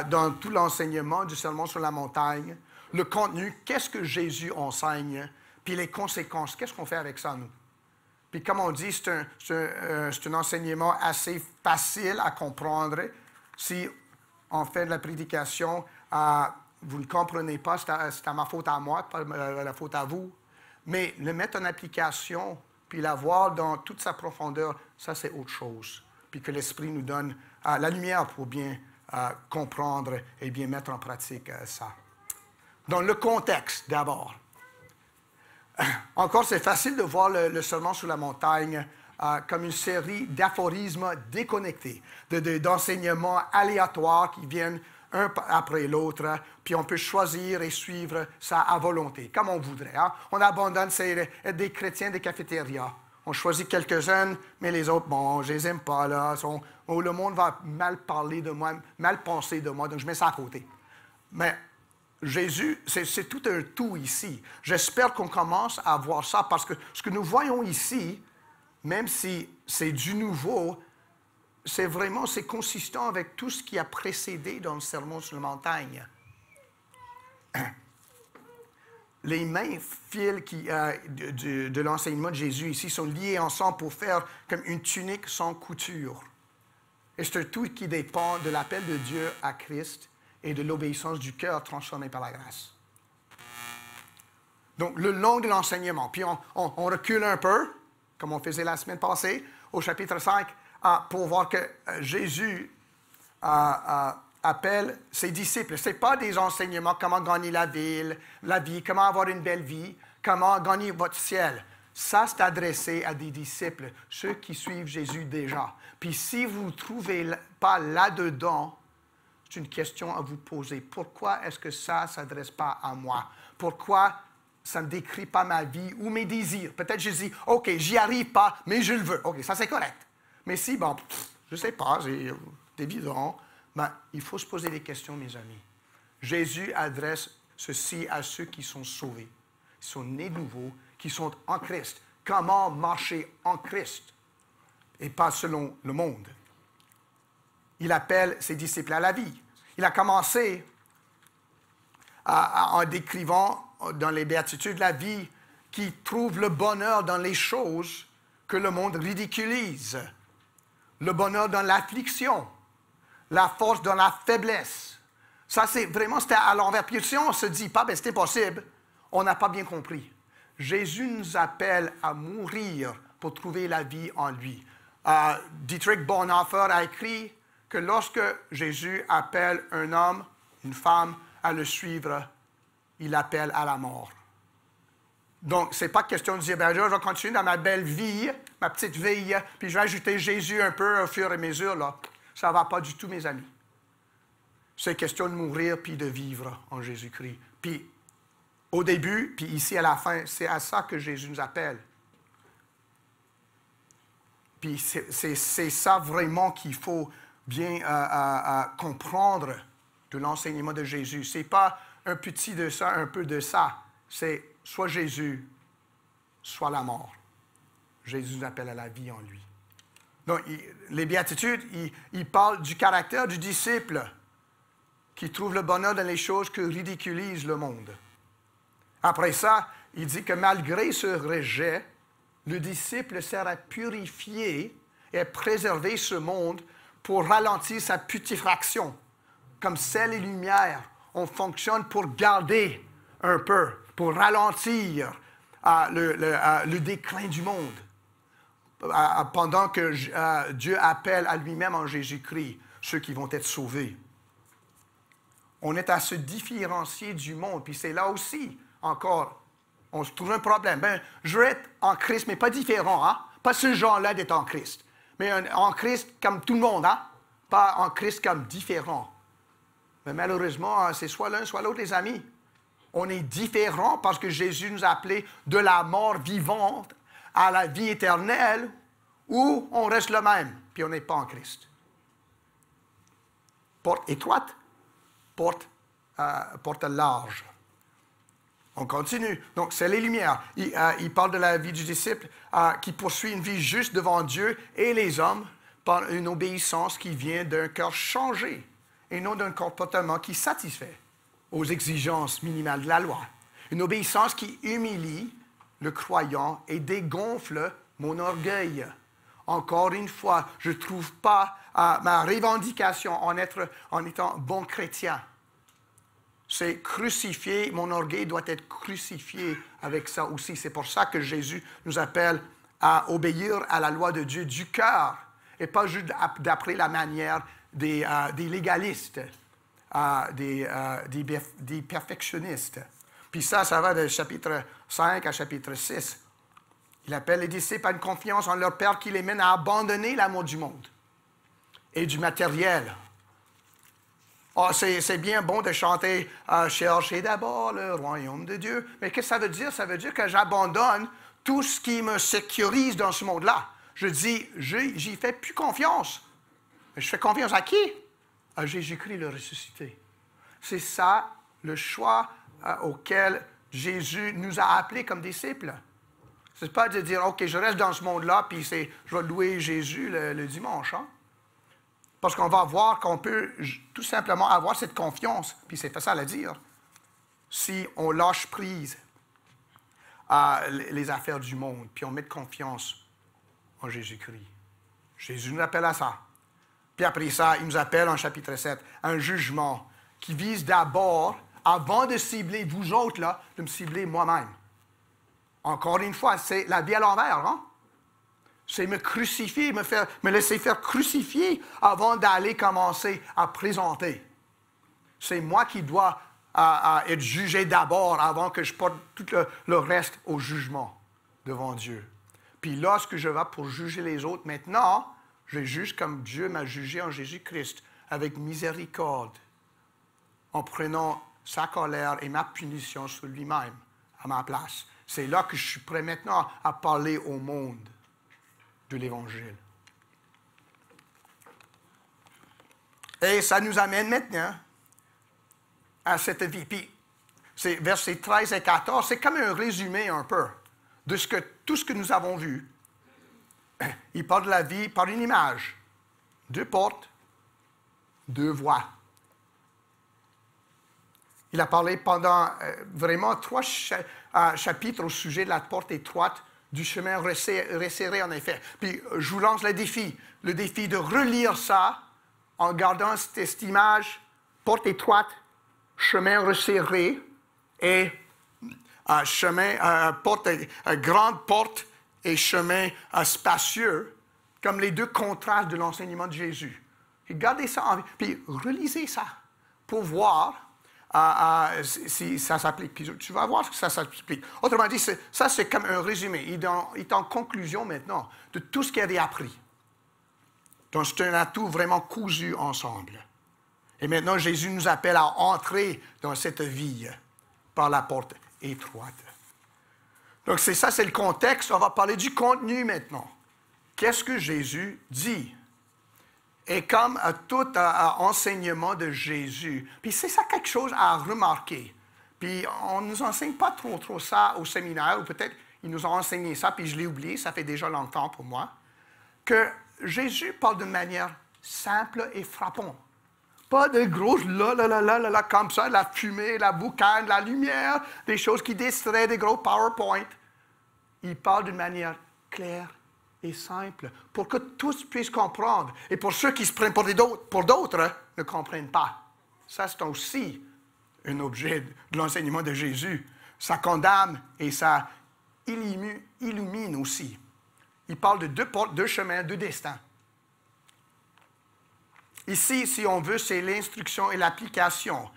dans tout l'enseignement du sermon sur la montagne, le contenu, qu'est-ce que Jésus enseigne, puis les conséquences, qu'est-ce qu'on fait avec ça, nous? Puis comme on dit, c'est un enseignement assez facile à comprendre. Si on fait de la prédication, vous ne le comprenez pas, c'est à ma faute à moi, pas la faute à vous. Mais le mettre en application, puis la voir dans toute sa profondeur, ça c'est autre chose. Puis que l'Esprit nous donne la lumière pour bien comprendre et bien mettre en pratique ça. Dans le contexte, d'abord. Encore, c'est facile de voir le sermon sur la montagne comme une série d'aphorismes déconnectés, d'enseignements aléatoires qui viennent un après l'autre, puis on peut choisir et suivre ça à volonté, comme on voudrait. Hein? On abandonne être des chrétiens des cafétérias. On choisit quelques-uns, mais les autres, bon, je les aime pas, là. Le monde va mal parler de moi, mal penser de moi, donc je mets ça à côté. Mais Jésus, c'est tout un tout ici. J'espère qu'on commence à voir ça, parce que ce que nous voyons ici, même si c'est du nouveau, c'est consistant avec tout ce qui a précédé dans le sermon sur la montagne. Les mains fils de l'enseignement de Jésus ici sont liés ensemble pour faire comme une tunique sans couture. Et c'est un tout qui dépend de l'appel de Dieu à Christ et de l'obéissance du cœur transformé par la grâce. Donc, le long de l'enseignement, puis on recule un peu, comme on faisait la semaine passée, au chapitre 5, pour voir que Jésus appelle ses disciples. Ce n'est pas des enseignements, comment gagner la vie, comment avoir une belle vie, comment gagner votre ciel. Ça, c'est adressé à des disciples, ceux qui suivent Jésus déjà. Puis si vous ne trouvez pas là-dedans, c'est une question à vous poser. Pourquoi est-ce que ça ne s'adresse pas à moi? Pourquoi ça ne décrit pas ma vie ou mes désirs? Peut-être je dis, OK, j'y arrive pas, mais je le veux. OK, ça c'est correct. Mais si, bon, je ne sais pas, c'est évident. Mais il faut se poser des questions, mes amis. Jésus adresse ceci à ceux qui sont sauvés, qui sont nés de nouveau, qui sont en Christ. Comment marcher en Christ et pas selon le monde. Il appelle ses disciples à la vie. Il a commencé en décrivant dans les béatitudes la vie qui trouve le bonheur dans les choses que le monde ridiculise. Le bonheur dans l'affliction, la force dans la faiblesse. Ça, c'était à l'envers. Puis si on ne se dit pas, ben, c'est impossible, on n'a pas bien compris. Jésus nous appelle à mourir pour trouver la vie en lui. Dietrich Bonhoeffer a écrit que lorsque Jésus appelle un homme, une femme à le suivre, il appelle à la mort. Donc, ce n'est pas question de dire, ben, je vais continuer dans ma belle vie, ma petite vie, puis je vais ajouter Jésus un peu au fur et à mesure. Là. Ça ne va pas du tout, mes amis. C'est question de mourir puis de vivre en Jésus-Christ. Puis, au début, puis ici à la fin, c'est à ça que Jésus nous appelle. Puis, c'est ça vraiment qu'il faut bien comprendre de l'enseignement de Jésus. Ce n'est pas un petit de ça, un peu de ça. C'est soit Jésus, soit la mort. Jésus nous appelle à la vie en lui. Donc, les béatitudes, il parle du caractère du disciple qui trouve le bonheur dans les choses que ridiculise le monde. Après ça, il dit que malgré ce rejet, le disciple sert à purifier et à préserver ce monde pour ralentir sa putréfaction. Comme sel et lumière, on fonctionne pour garder un peu, pour ralentir le déclin du monde. Pendant que Dieu appelle à lui-même en Jésus-Christ ceux qui vont être sauvés. On est à se différencier du monde, puis c'est là aussi, encore, on se trouve un problème. Ben, je veux être en Christ, mais pas différent, hein? Pas ce genre-là d'être en Christ, mais en Christ comme tout le monde, hein? Pas en Christ comme différent. Mais malheureusement, c'est soit l'un, soit l'autre, les amis. On est différent parce que Jésus nous a appelés de la mort vivante à la vie éternelle, ou on reste le même, puis on n'est pas en Christ. Porte étroite, porte large. On continue. Donc, c'est les lumières. Il parle de la vie du disciple qui poursuit une vie juste devant Dieu et les hommes par une obéissance qui vient d'un cœur changé et non d'un comportement qui satisfait aux exigences minimales de la loi. Une obéissance qui humilie le croyant et dégonfle mon orgueil. Encore une fois, je ne trouve pas ma revendication en étant bon chrétien. C'est crucifié, mon orgueil doit être crucifié avec ça aussi. C'est pour ça que Jésus nous appelle à obéir à la loi de Dieu du cœur et pas juste d'après la manière des légalistes, des perfectionnistes. Puis ça va de chapitre 5 à chapitre 6. Il appelle les disciples à une confiance en leur Père qui les mène à abandonner l'amour du monde et du matériel. Oh, c'est bien bon de chanter « Cherchez d'abord le royaume de Dieu ». Mais qu'est-ce que ça veut dire? Ça veut dire que j'abandonne tout ce qui me sécurise dans ce monde-là. Je dis, j'y fais plus confiance. Je fais confiance à qui? À Jésus-Christ le ressuscité. C'est ça le choix auquel Jésus nous a appelés comme disciples. Ce n'est pas de dire, OK, je reste dans ce monde-là, puis je vais louer Jésus le dimanche. Hein? Parce qu'on va voir qu'on peut tout simplement avoir cette confiance, puis c'est facile à dire, si on lâche prise à les affaires du monde, puis on met de confiance en Jésus-Christ. Jésus nous appelle à ça. Puis après ça, il nous appelle en chapitre 7 à un jugement qui vise d'abord, avant de cibler vous autres, là, de me cibler moi-même. Encore une fois, c'est la vie à l'envers, hein? C'est me crucifier, me laisser faire crucifier avant d'aller commencer à présenter. C'est moi qui dois être jugé d'abord avant que je porte tout le reste au jugement devant Dieu. Puis lorsque je vais pour juger les autres, maintenant, je juge comme Dieu m'a jugé en Jésus-Christ, avec miséricorde, en prenant sa colère et ma punition sur lui-même, à ma place. C'est là que je suis prêt maintenant à parler au monde de l'Évangile. Et ça nous amène maintenant à cette vie. Puis, c'est versets 13 et 14, c'est comme un résumé un peu de tout ce que nous avons vu. Il parle de la vie par une image. 2 portes, 2 voies. Il a parlé pendant vraiment 3 chapitres au sujet de la porte étroite, du chemin resserré en effet. Puis je vous lance le défi de relire ça en gardant cette image, porte étroite, chemin resserré et grande porte et chemin spacieux, comme les 2 contrastes de l'enseignement de Jésus. Et gardez ça en vie, puis relisez ça pour voir si ça s'applique. Puis tu vas voir que ça s'applique. Autrement dit, ça c'est comme un résumé. Il est en conclusion maintenant de tout ce qu'il avait appris. Donc c'est un atout vraiment cousu ensemble. Et maintenant, Jésus nous appelle à entrer dans cette vie par la porte étroite. Donc c'est ça, c'est le contexte. On va parler du contenu maintenant. Qu'est-ce que Jésus dit? Et comme à tout enseignement de Jésus, puis c'est ça quelque chose à remarquer. Puis on ne nous enseigne pas trop ça au séminaire, ou peut-être ils nous ont enseigné ça, puis je l'ai oublié, ça fait déjà longtemps pour moi, que Jésus parle d'une manière simple et frappante. Pas de grosses là, comme ça, la fumée, la boucane, la lumière, des choses qui distraient, des gros PowerPoint. Il parle d'une manière claire et simple, pour que tous puissent comprendre. Et pour ceux qui se prennent pour d'autres, ne comprennent pas. Ça, c'est aussi un objet de l'enseignement de Jésus. Ça condamne et ça illumine aussi. Il parle de 2 portes, 2 chemins, 2 destins. Ici, si on veut, c'est l'instruction et l'application.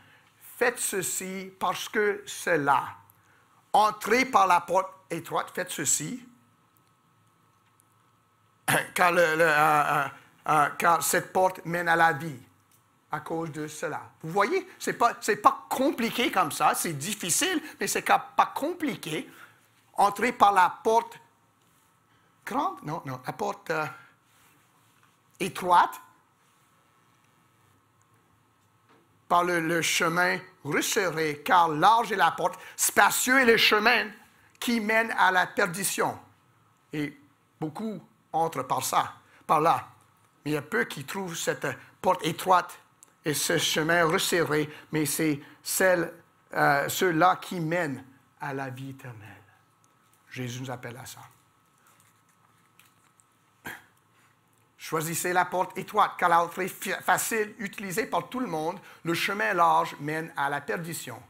Faites ceci parce que cela. Entrez par la porte étroite, faites ceci. Car cette porte mène à la vie à cause de cela. Vous voyez, c'est pas compliqué comme ça, c'est difficile, mais c'est pas compliqué. Entrez par la porte grande, non, la porte étroite, par le chemin resserré, car large est la porte, spacieux est le chemin qui mène à la perdition. Et beaucoup entrent par là. Mais il y a peu qui trouvent cette porte étroite et ce chemin resserré, mais c'est ceux-là qui mènent à la vie éternelle. Jésus nous appelle à ça. Choisissez la porte étroite, car l'entrée facile, utilisée par tout le monde, le chemin large mène à la perdition.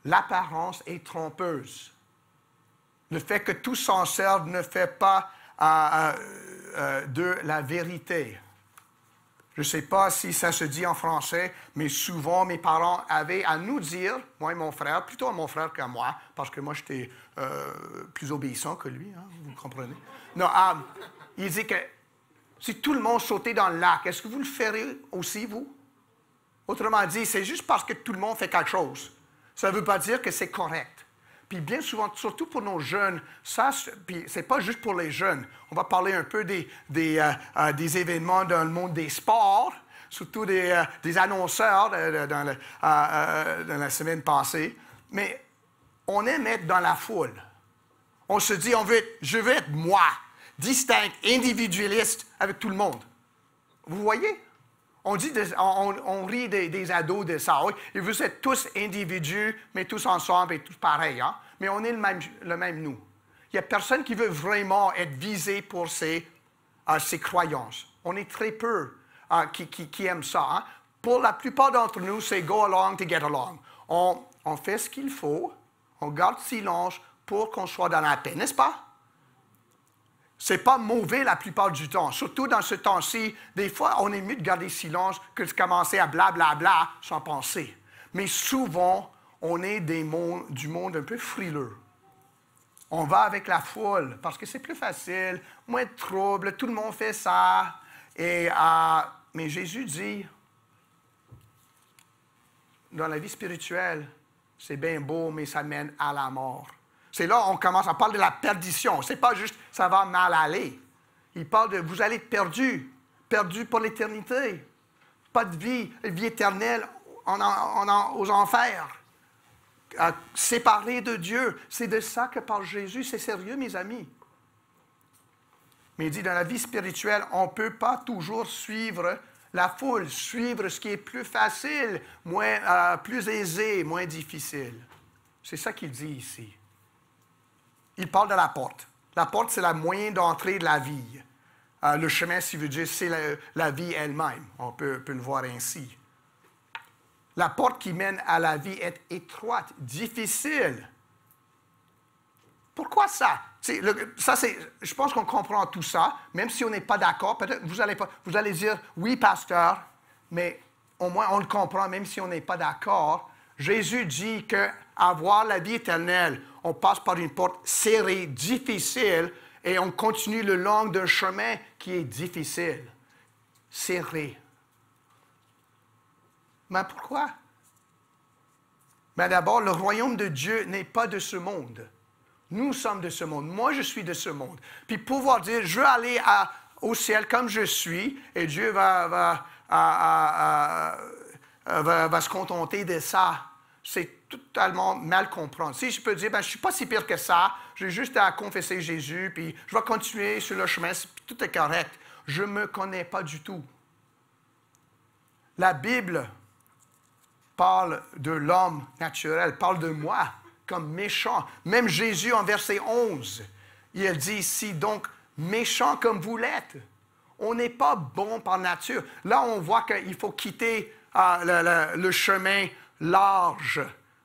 L'apparence est trompeuse. Le fait que tous s'en servent ne fait pas de la vérité. Je ne sais pas si ça se dit en français, mais souvent mes parents avaient à nous dire, moi et mon frère, plutôt à mon frère qu'à moi, parce que moi j'étais plus obéissant que lui, hein, vous comprenez? Non, il dit que si tout le monde sautait dans le lac, est-ce que vous le ferez aussi, vous? Autrement dit, c'est juste parce que tout le monde fait quelque chose. Ça ne veut pas dire que c'est correct. Puis bien souvent, surtout pour nos jeunes, ça, puis c'est pas juste pour les jeunes. On va parler un peu des événements dans le monde des sports, surtout des annonceurs dans la semaine passée. Mais on aime être dans la foule. On se dit, je veux être moi, distinct, individualiste avec tout le monde. Vous voyez? On rit des ados de ça. Oui, et vous êtes tous individus, mais tous ensemble et tous pareils. Hein? Mais on est le même nous. Il n'y a personne qui veut vraiment être visé pour ses croyances. On est très peu qui aiment ça. Hein? Pour la plupart d'entre nous, c'est « go along to get along ». On fait ce qu'il faut, on garde silence pour qu'on soit dans la paix, n'est-ce pas? Ce n'est pas mauvais la plupart du temps. Surtout dans ce temps-ci, des fois, on est mieux de garder silence que de commencer à blablabla sans penser. Mais souvent, on est du monde un peu frileux. On va avec la foule parce que c'est plus facile, moins de troubles, tout le monde fait ça. Mais Jésus dit, dans la vie spirituelle, c'est bien beau, mais ça mène à la mort. C'est là qu'on commence à parler de la perdition. Ce n'est pas juste « ça va mal aller ». Il parle de « vous allez être perdus pour l'éternité. Pas de vie éternelle aux enfers. Séparés de Dieu ». C'est de ça que parle Jésus. C'est sérieux, mes amis. Mais il dit, dans la vie spirituelle, on ne peut pas toujours suivre la foule, suivre ce qui est plus facile, plus aisé, moins difficile. C'est ça qu'il dit ici. Il parle de la porte. La porte, c'est le moyen d'entrée de la vie. Le chemin, si veut dire, c'est la vie elle-même. On peut le voir ainsi. La porte qui mène à la vie est étroite, difficile. Pourquoi ça? Je pense qu'on comprend tout ça, même si on n'est pas d'accord. Peut-être vous allez dire, oui, pasteur, mais au moins on le comprend, même si on n'est pas d'accord. Jésus dit qu'avoir la vie éternelle, on passe par une porte serrée, difficile, et on continue le long d'un chemin qui est difficile, serré. Mais pourquoi? Mais d'abord, le royaume de Dieu n'est pas de ce monde. Nous sommes de ce monde. Moi, je suis de ce monde. Puis pouvoir dire, je veux aller au ciel comme je suis, et Dieu va se contenter de ça. C'est totalement mal comprendre. Si je peux dire, je ne suis pas si pire que ça, j'ai juste à confesser Jésus, puis je vais continuer sur le chemin, tout est correct. Je ne me connais pas du tout. La Bible parle de l'homme naturel, parle de moi comme méchant. Même Jésus, en verset 11, il dit ici, donc, méchant comme vous l'êtes. On n'est pas bon par nature. Là, on voit qu'il faut quitter le chemin large,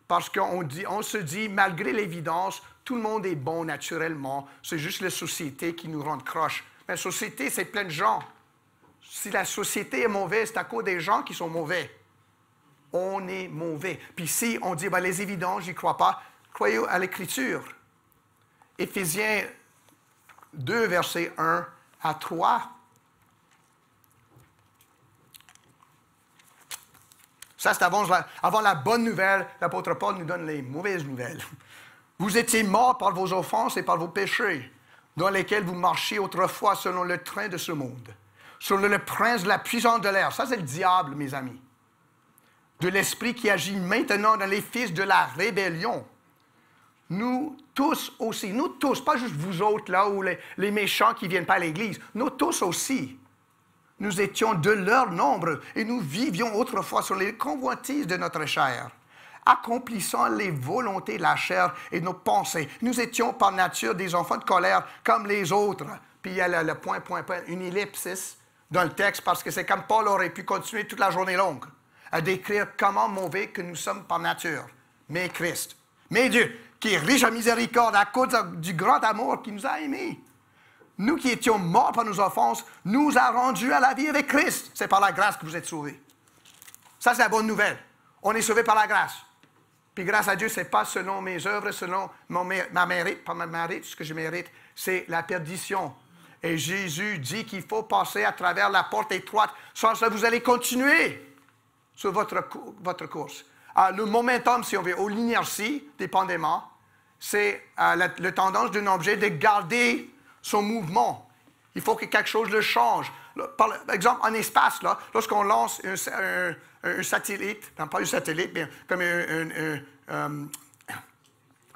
parce qu'on se dit, malgré l'évidence, tout le monde est bon naturellement. C'est juste la société qui nous rend croche. Mais la société, c'est plein de gens. Si la société est mauvaise, c'est à cause des gens qui sont mauvais. On est mauvais. Puis si on dit, les évidences, j'y crois pas, croyez à l'Écriture. Éphésiens 2, versets 1 à 3. Ça, c'est avant la bonne nouvelle. L'apôtre Paul nous donne les mauvaises nouvelles. Vous étiez morts par vos offenses et par vos péchés, dans lesquels vous marchiez autrefois selon le train de ce monde, selon le prince de la puissance de l'air. Ça, c'est le diable, mes amis. De l'esprit qui agit maintenant dans les fils de la rébellion. Nous tous aussi, nous tous, pas juste vous autres là, ou les méchants qui ne viennent pas à l'Église, nous tous aussi. Nous étions de leur nombre et nous vivions autrefois sur les convoitises de notre chair, accomplissant les volontés de la chair et de nos pensées. Nous étions par nature des enfants de colère comme les autres. Puis il y a le point, une ellipsis dans le texte parce que c'est comme Paul aurait pu continuer toute la journée longue à décrire comment mauvais que nous sommes par nature. Mais Christ, mais Dieu, qui est riche en miséricorde à cause du grand amour qui nous a aimés, nous qui étions morts par nos offenses, nous a rendus à la vie avec Christ. C'est par la grâce que vous êtes sauvés. Ça, c'est la bonne nouvelle. On est sauvés par la grâce. Puis grâce à Dieu, ce n'est pas selon mes œuvres, selon ma mérite, pas ma mérite, ce que je mérite, c'est la perdition. Et Jésus dit qu'il faut passer à travers la porte étroite. Sans ça, vous allez continuer sur votre course. Le momentum, si on veut, ou l'inertie, dépendamment, c'est la tendance d'un objet de garder son mouvement. Il faut que quelque chose le change. Par exemple, en espace, là, lorsqu'on lance un satellite, non pas un satellite, mais comme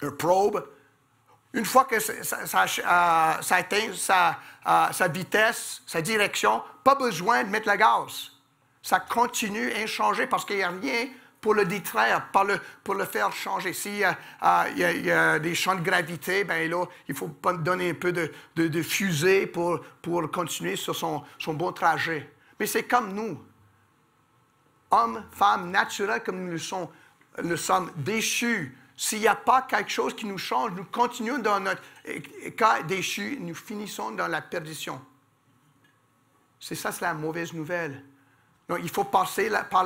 un probe, une fois que ça atteint sa vitesse, sa direction, pas besoin de mettre le gaz. Ça continue inchangé parce qu'il n'y a rien pour le distraire, pour le faire changer. S'il y a des champs de gravité, bien là, il faut donner un peu de fusée pour continuer sur son bon trajet. Mais c'est comme nous. Hommes, femmes, naturels comme nous le sommes, déchus. S'il n'y a pas quelque chose qui nous change, nous continuons dans notre cas déchu, nous finissons dans la perdition. C'est la mauvaise nouvelle. Donc, il faut passer par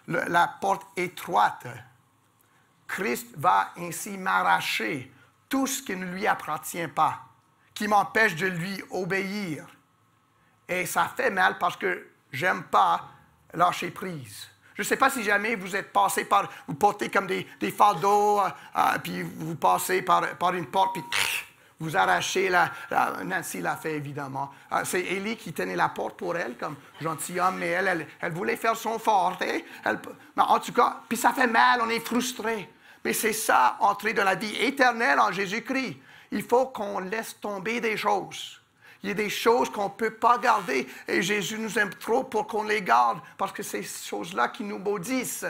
la porte étroite. Christ va ainsi m'arracher tout ce qui ne lui appartient pas, qui m'empêche de lui obéir. Et ça fait mal parce que j'aime pas lâcher prise. Je ne sais pas si jamais vous êtes passé par, vous portez comme des fardeaux, puis vous passez par une porte, puis vous arrachez Nancy l'a fait évidemment. C'est Élie qui tenait la porte pour elle, comme gentilhomme, mais elle voulait faire son fort. Mais en tout cas, puis ça fait mal, on est frustré. Mais c'est ça, entrer dans la vie éternelle en Jésus-Christ. Il faut qu'on laisse tomber des choses. Il y a des choses qu'on ne peut pas garder et Jésus nous aime trop pour qu'on les garde parce que c'est ces choses-là qui nous maudissent,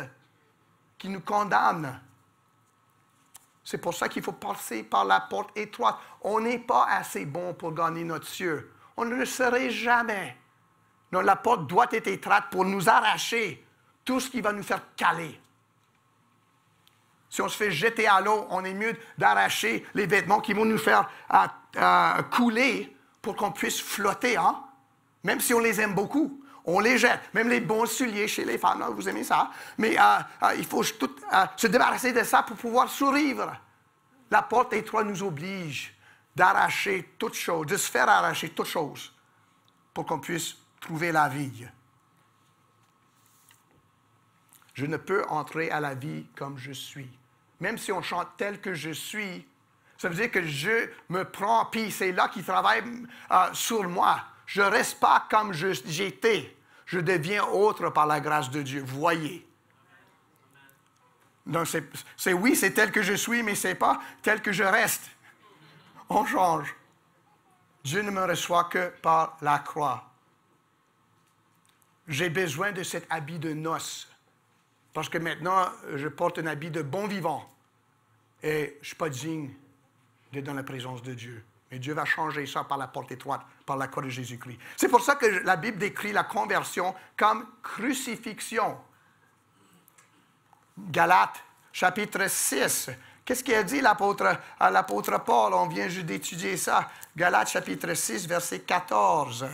qui nous condamnent. C'est pour ça qu'il faut passer par la porte étroite. On n'est pas assez bon pour gagner notre cieux. On ne le serait jamais. Donc la porte doit être étroite pour nous arracher tout ce qui va nous faire caler. Si on se fait jeter à l'eau, on est mieux d'arracher les vêtements qui vont nous faire couler pour qu'on puisse flotter, hein? Même si on les aime beaucoup. On les jette. Même les bons souliers chez les femmes, vous aimez ça. Mais il faut se débarrasser de ça pour pouvoir survivre. La porte étroite nous oblige d'arracher toute chose, de se faire arracher toute chose pour qu'on puisse trouver la vie. Je ne peux entrer à la vie comme je suis. Même si on chante tel que je suis, ça veut dire que je me prends, puis c'est là qu'il travaille sur moi. Je ne reste pas comme j'étais. Je deviens autre par la grâce de Dieu. Voyez. Donc, c'est tel que je suis, mais ce n'est pas tel que je reste. On change. Dieu ne me reçoit que par la croix. J'ai besoin de cet habit de noces. Parce que maintenant, je porte un habit de bon vivant. Et je ne suis pas digne d'être dans la présence de Dieu. Mais Dieu va changer ça par la porte étroite, par la croix de Jésus-Christ. C'est pour ça que la Bible décrit la conversion comme crucifixion. Galates, chapitre 6. Qu'est-ce qu'il a dit l'apôtre Paul? On vient juste d'étudier ça. Galates, chapitre 6, verset 14.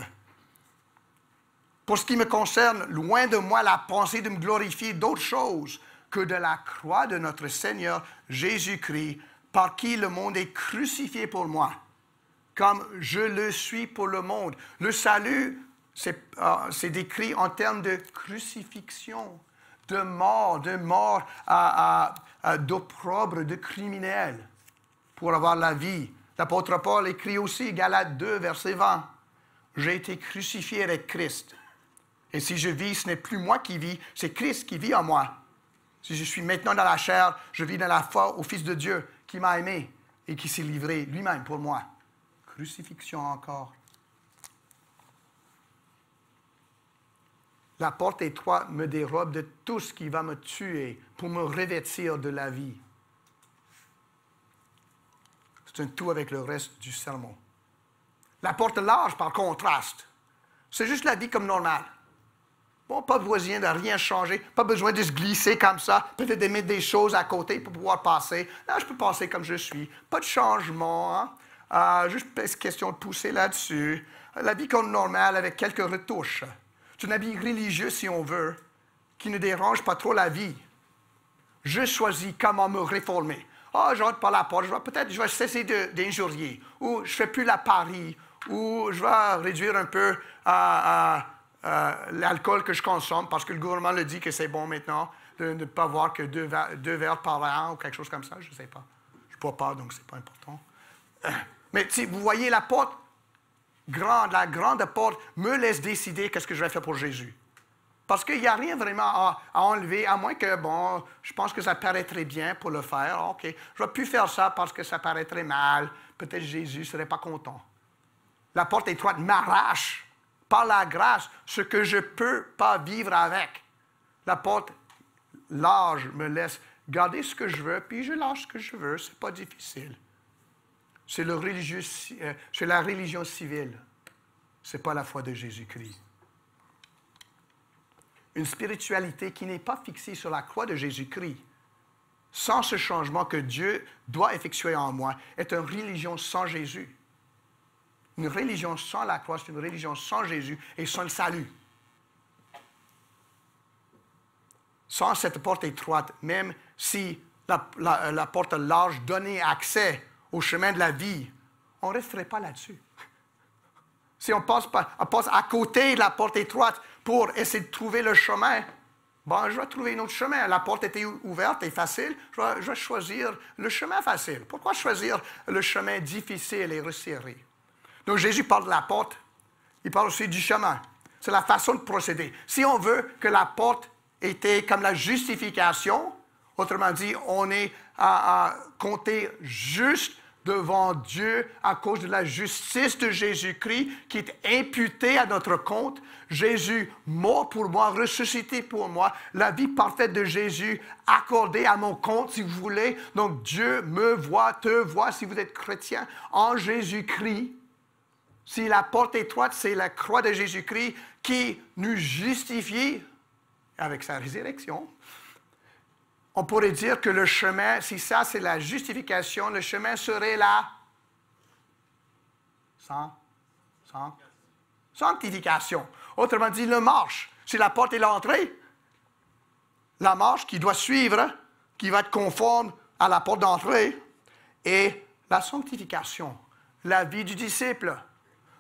Pour ce qui me concerne, loin de moi la pensée de me glorifier d'autre chose que de la croix de notre Seigneur Jésus-Christ, par qui le monde est crucifié pour moi, comme je le suis pour le monde. Le salut, c'est décrit en termes de crucifixion, de mort d'opprobre, de criminel, pour avoir la vie. L'apôtre Paul écrit aussi, Galates 2, verset 20, « J'ai été crucifié avec Christ. Et si je vis, ce n'est plus moi qui vis, c'est Christ qui vit en moi. Si je suis maintenant dans la chair, je vis dans la foi au Fils de Dieu qui m'a aimé et qui s'est livré lui-même pour moi. » Crucifixion encore. La porte étroite me dérobe de tout ce qui va me tuer pour me revêtir de la vie. C'est un tout avec le reste du sermon. La porte large, par contraste, c'est juste la vie comme normale. Bon, pas besoin de rien changer, pas besoin de se glisser comme ça, peut-être de mettre des choses à côté pour pouvoir passer. Là, je peux passer comme je suis. Pas de changement. Hein? Juste une question de pousser là-dessus. L'habit normale avec quelques retouches. C'est un habit religieux, si on veut, qui ne dérange pas trop la vie. Je choisis comment me réformer. J'entre par la porte, peut-être je vais cesser d'injurier, ou je ne fais plus la parie, ou je vais réduire un peu l'alcool que je consomme, parce que le gouvernement le dit que c'est bon maintenant de ne pas boire que deux verres par an, ou quelque chose comme ça, je ne sais pas. Je ne bois pas, donc ce n'est pas important. Mais si vous voyez la porte grande, la grande porte me laisse décider qu'est-ce que je vais faire pour Jésus. Parce qu'il n'y a rien vraiment à enlever, à moins que, je pense que ça paraîtrait bien pour le faire. OK, je ne vais plus faire ça parce que ça paraîtrait mal. Peut-être Jésus ne serait pas content. La porte étroite m'arrache, par la grâce, ce que je ne peux pas vivre avec. La porte large me laisse garder ce que je veux, puis je lâche ce que je veux. Ce n'est pas difficile. C'est la religion civile. Ce n'est pas la foi de Jésus-Christ. Une spiritualité qui n'est pas fixée sur la croix de Jésus-Christ, sans ce changement que Dieu doit effectuer en moi, est une religion sans Jésus. Une religion sans la croix, c'est une religion sans Jésus et sans le salut. Sans cette porte étroite, même si la porte large donnait accès au chemin de la vie, on ne resterait pas là-dessus. Si on passe à côté de la porte étroite pour essayer de trouver le chemin, je vais trouver un autre chemin. La porte était ouverte et facile, je vais choisir le chemin facile. Pourquoi choisir le chemin difficile et resserré? Donc Jésus parle de la porte, il parle aussi du chemin. C'est la façon de procéder. Si on veut que la porte était comme la justification, autrement dit, on est à compter juste devant Dieu à cause de la justice de Jésus-Christ qui est imputée à notre compte. Jésus mort pour moi, ressuscité pour moi, la vie parfaite de Jésus accordée à mon compte, si vous voulez. Donc Dieu me voit, te voit, si vous êtes chrétien, en Jésus-Christ. Si la porte étroite, c'est la croix de Jésus-Christ qui nous justifie avec sa résurrection. On pourrait dire que le chemin, si ça c'est la justification, le chemin serait la sanctification. Autrement dit, la marche. Si la porte est l'entrée, la marche qui doit suivre, qui va être conforme à la porte d'entrée, et la sanctification, la vie du disciple,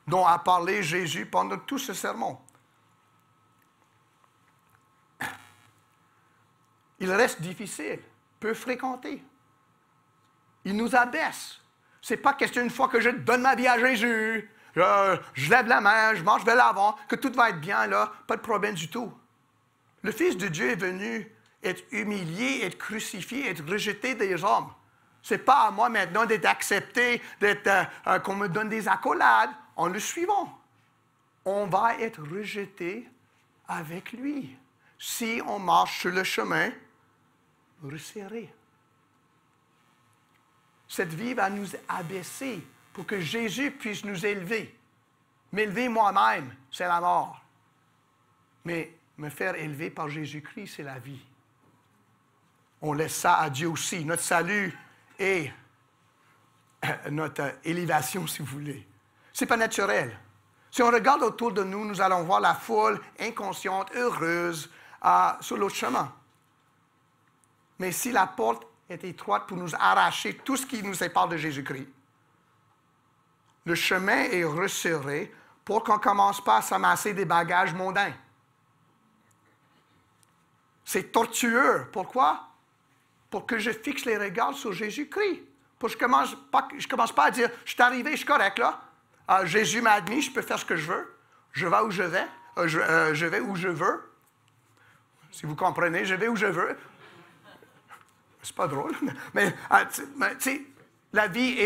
dont a parlé Jésus pendant tout ce sermon. Il reste difficile, peu fréquenté. Il nous abaisse. Ce n'est pas question une fois que je donne ma vie à Jésus, je lève la main, je marche vers l'avant, que tout va être bien là, pas de problème du tout. Le Fils de Dieu est venu être humilié, être crucifié, être rejeté des hommes. Ce n'est pas à moi maintenant d'être accepté, qu'on me donne des accolades. En le suivant, on va être rejeté avec lui si on marche sur le chemin resserré. Cette vie va nous abaisser pour que Jésus puisse nous élever. M'élever moi-même, c'est la mort. Mais me faire élever par Jésus-Christ, c'est la vie. On laisse ça à Dieu aussi. Notre salut et notre élévation, si vous voulez. Ce n'est pas naturel. Si on regarde autour de nous, nous allons voir la foule inconsciente, heureuse, sur l'autre chemin. Mais si la porte est étroite pour nous arracher tout ce qui nous sépare de Jésus-Christ, le chemin est resserré pour qu'on ne commence pas à s'amasser des bagages mondains. C'est tortueux. Pourquoi? Pour que je fixe les regards sur Jésus-Christ. Pour que je ne commence pas à dire, je suis arrivé, je suis correct là. Jésus m'a admis, je peux faire ce que je veux. Je vais où je vais. Je vais où je veux. Si vous comprenez, je vais où je veux. C'est pas drôle, mais tu sais, la vie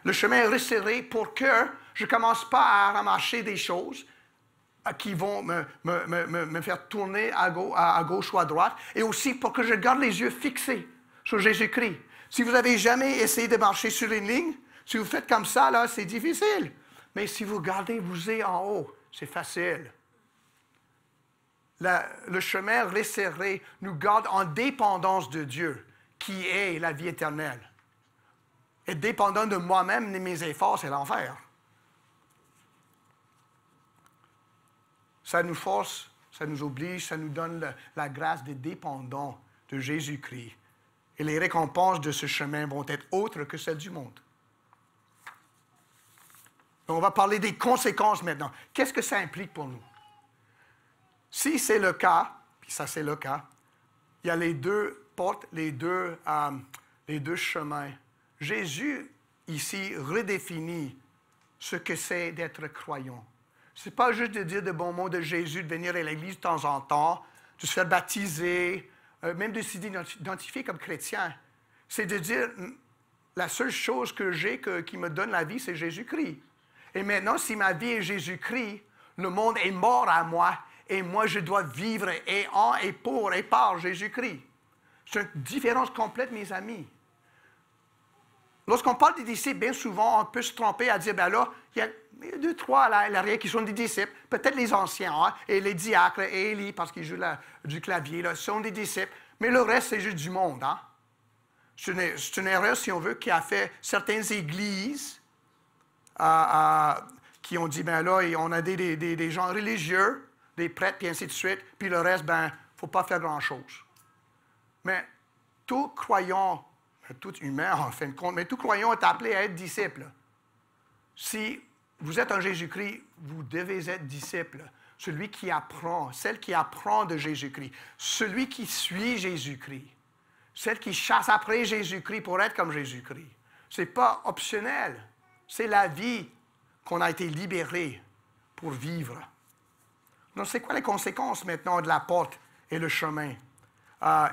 le chemin est resserré pour que je ne commence pas à ramasser des choses qui vont me faire tourner à gauche ou à droite, et aussi pour que je garde les yeux fixés sur Jésus-Christ. Si vous n'avez jamais essayé de marcher sur une ligne, si vous faites comme ça, là, c'est difficile. Mais si vous gardez vous êtes en haut, c'est facile. Le chemin resserré nous garde en dépendance de Dieu, qui est la vie éternelle. Être dépendant de moi-même et mes efforts, c'est l'enfer. Ça nous force, ça nous oblige, ça nous donne la grâce d'être dépendants de Jésus-Christ. Et les récompenses de ce chemin vont être autres que celles du monde. Donc, on va parler des conséquences maintenant. Qu'est-ce que ça implique pour nous? Si c'est le cas, puis ça c'est le cas, il y a les deux portes, les deux chemins. Jésus, ici, redéfinit ce que c'est d'être croyant. Ce n'est pas juste de dire de bons mots de Jésus, de venir à l'Église de temps en temps, de se faire baptiser, même de s'identifier comme chrétien. C'est de dire, la seule chose que j'ai qui me donne la vie, c'est Jésus-Christ. Et maintenant, si ma vie est Jésus-Christ, le monde est mort à moi, et moi, je dois vivre et en et pour et par Jésus-Christ. C'est une différence complète, mes amis. Lorsqu'on parle des disciples, bien souvent, on peut se tromper à dire, bien là, il y a 2, 3 à l'arrière qui sont des disciples, peut-être les anciens, hein, et les diacres, et Élie, parce qu'il joue du clavier, là, sont des disciples, mais le reste, c'est juste du monde. Hein. C'est une erreur, si on veut, qui a fait certaines églises qui ont dit, bien là, on a des gens religieux, des prêtres, puis ainsi de suite, puis le reste, ben, il ne faut pas faire grand-chose. Mais tout croyant, tout humain en fin de compte, mais tout croyant est appelé à être disciple. Si vous êtes en Jésus-Christ, vous devez être disciple. Celui qui apprend, celle qui apprend de Jésus-Christ, celui qui suit Jésus-Christ, celle qui chasse après Jésus-Christ pour être comme Jésus-Christ. Ce n'est pas optionnel. C'est la vie qu'on a été libéré pour vivre. Donc, c'est quoi les conséquences maintenant de la porte et le chemin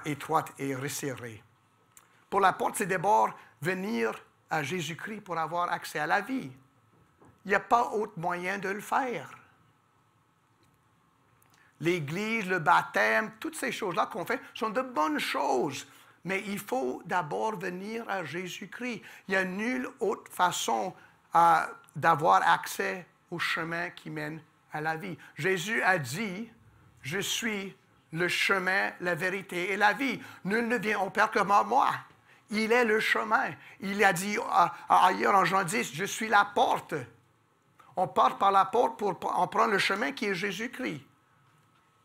étroite et resserré? Pour la porte, c'est d'abord venir à Jésus-Christ pour avoir accès à la vie. Il n'y a pas autre moyen de le faire. L'Église, le baptême, toutes ces choses-là qu'on fait sont de bonnes choses. Mais il faut d'abord venir à Jésus-Christ. Il n'y a nulle autre façon d'avoir accès au chemin qui mène à la vie. Jésus a dit, « Je suis le chemin, la vérité et la vie. Nul ne vient au Père que moi. » Il est le chemin. Il a dit ailleurs en Jean 10, « Je suis la porte. » On part par la porte pour en prendre le chemin qui est Jésus-Christ.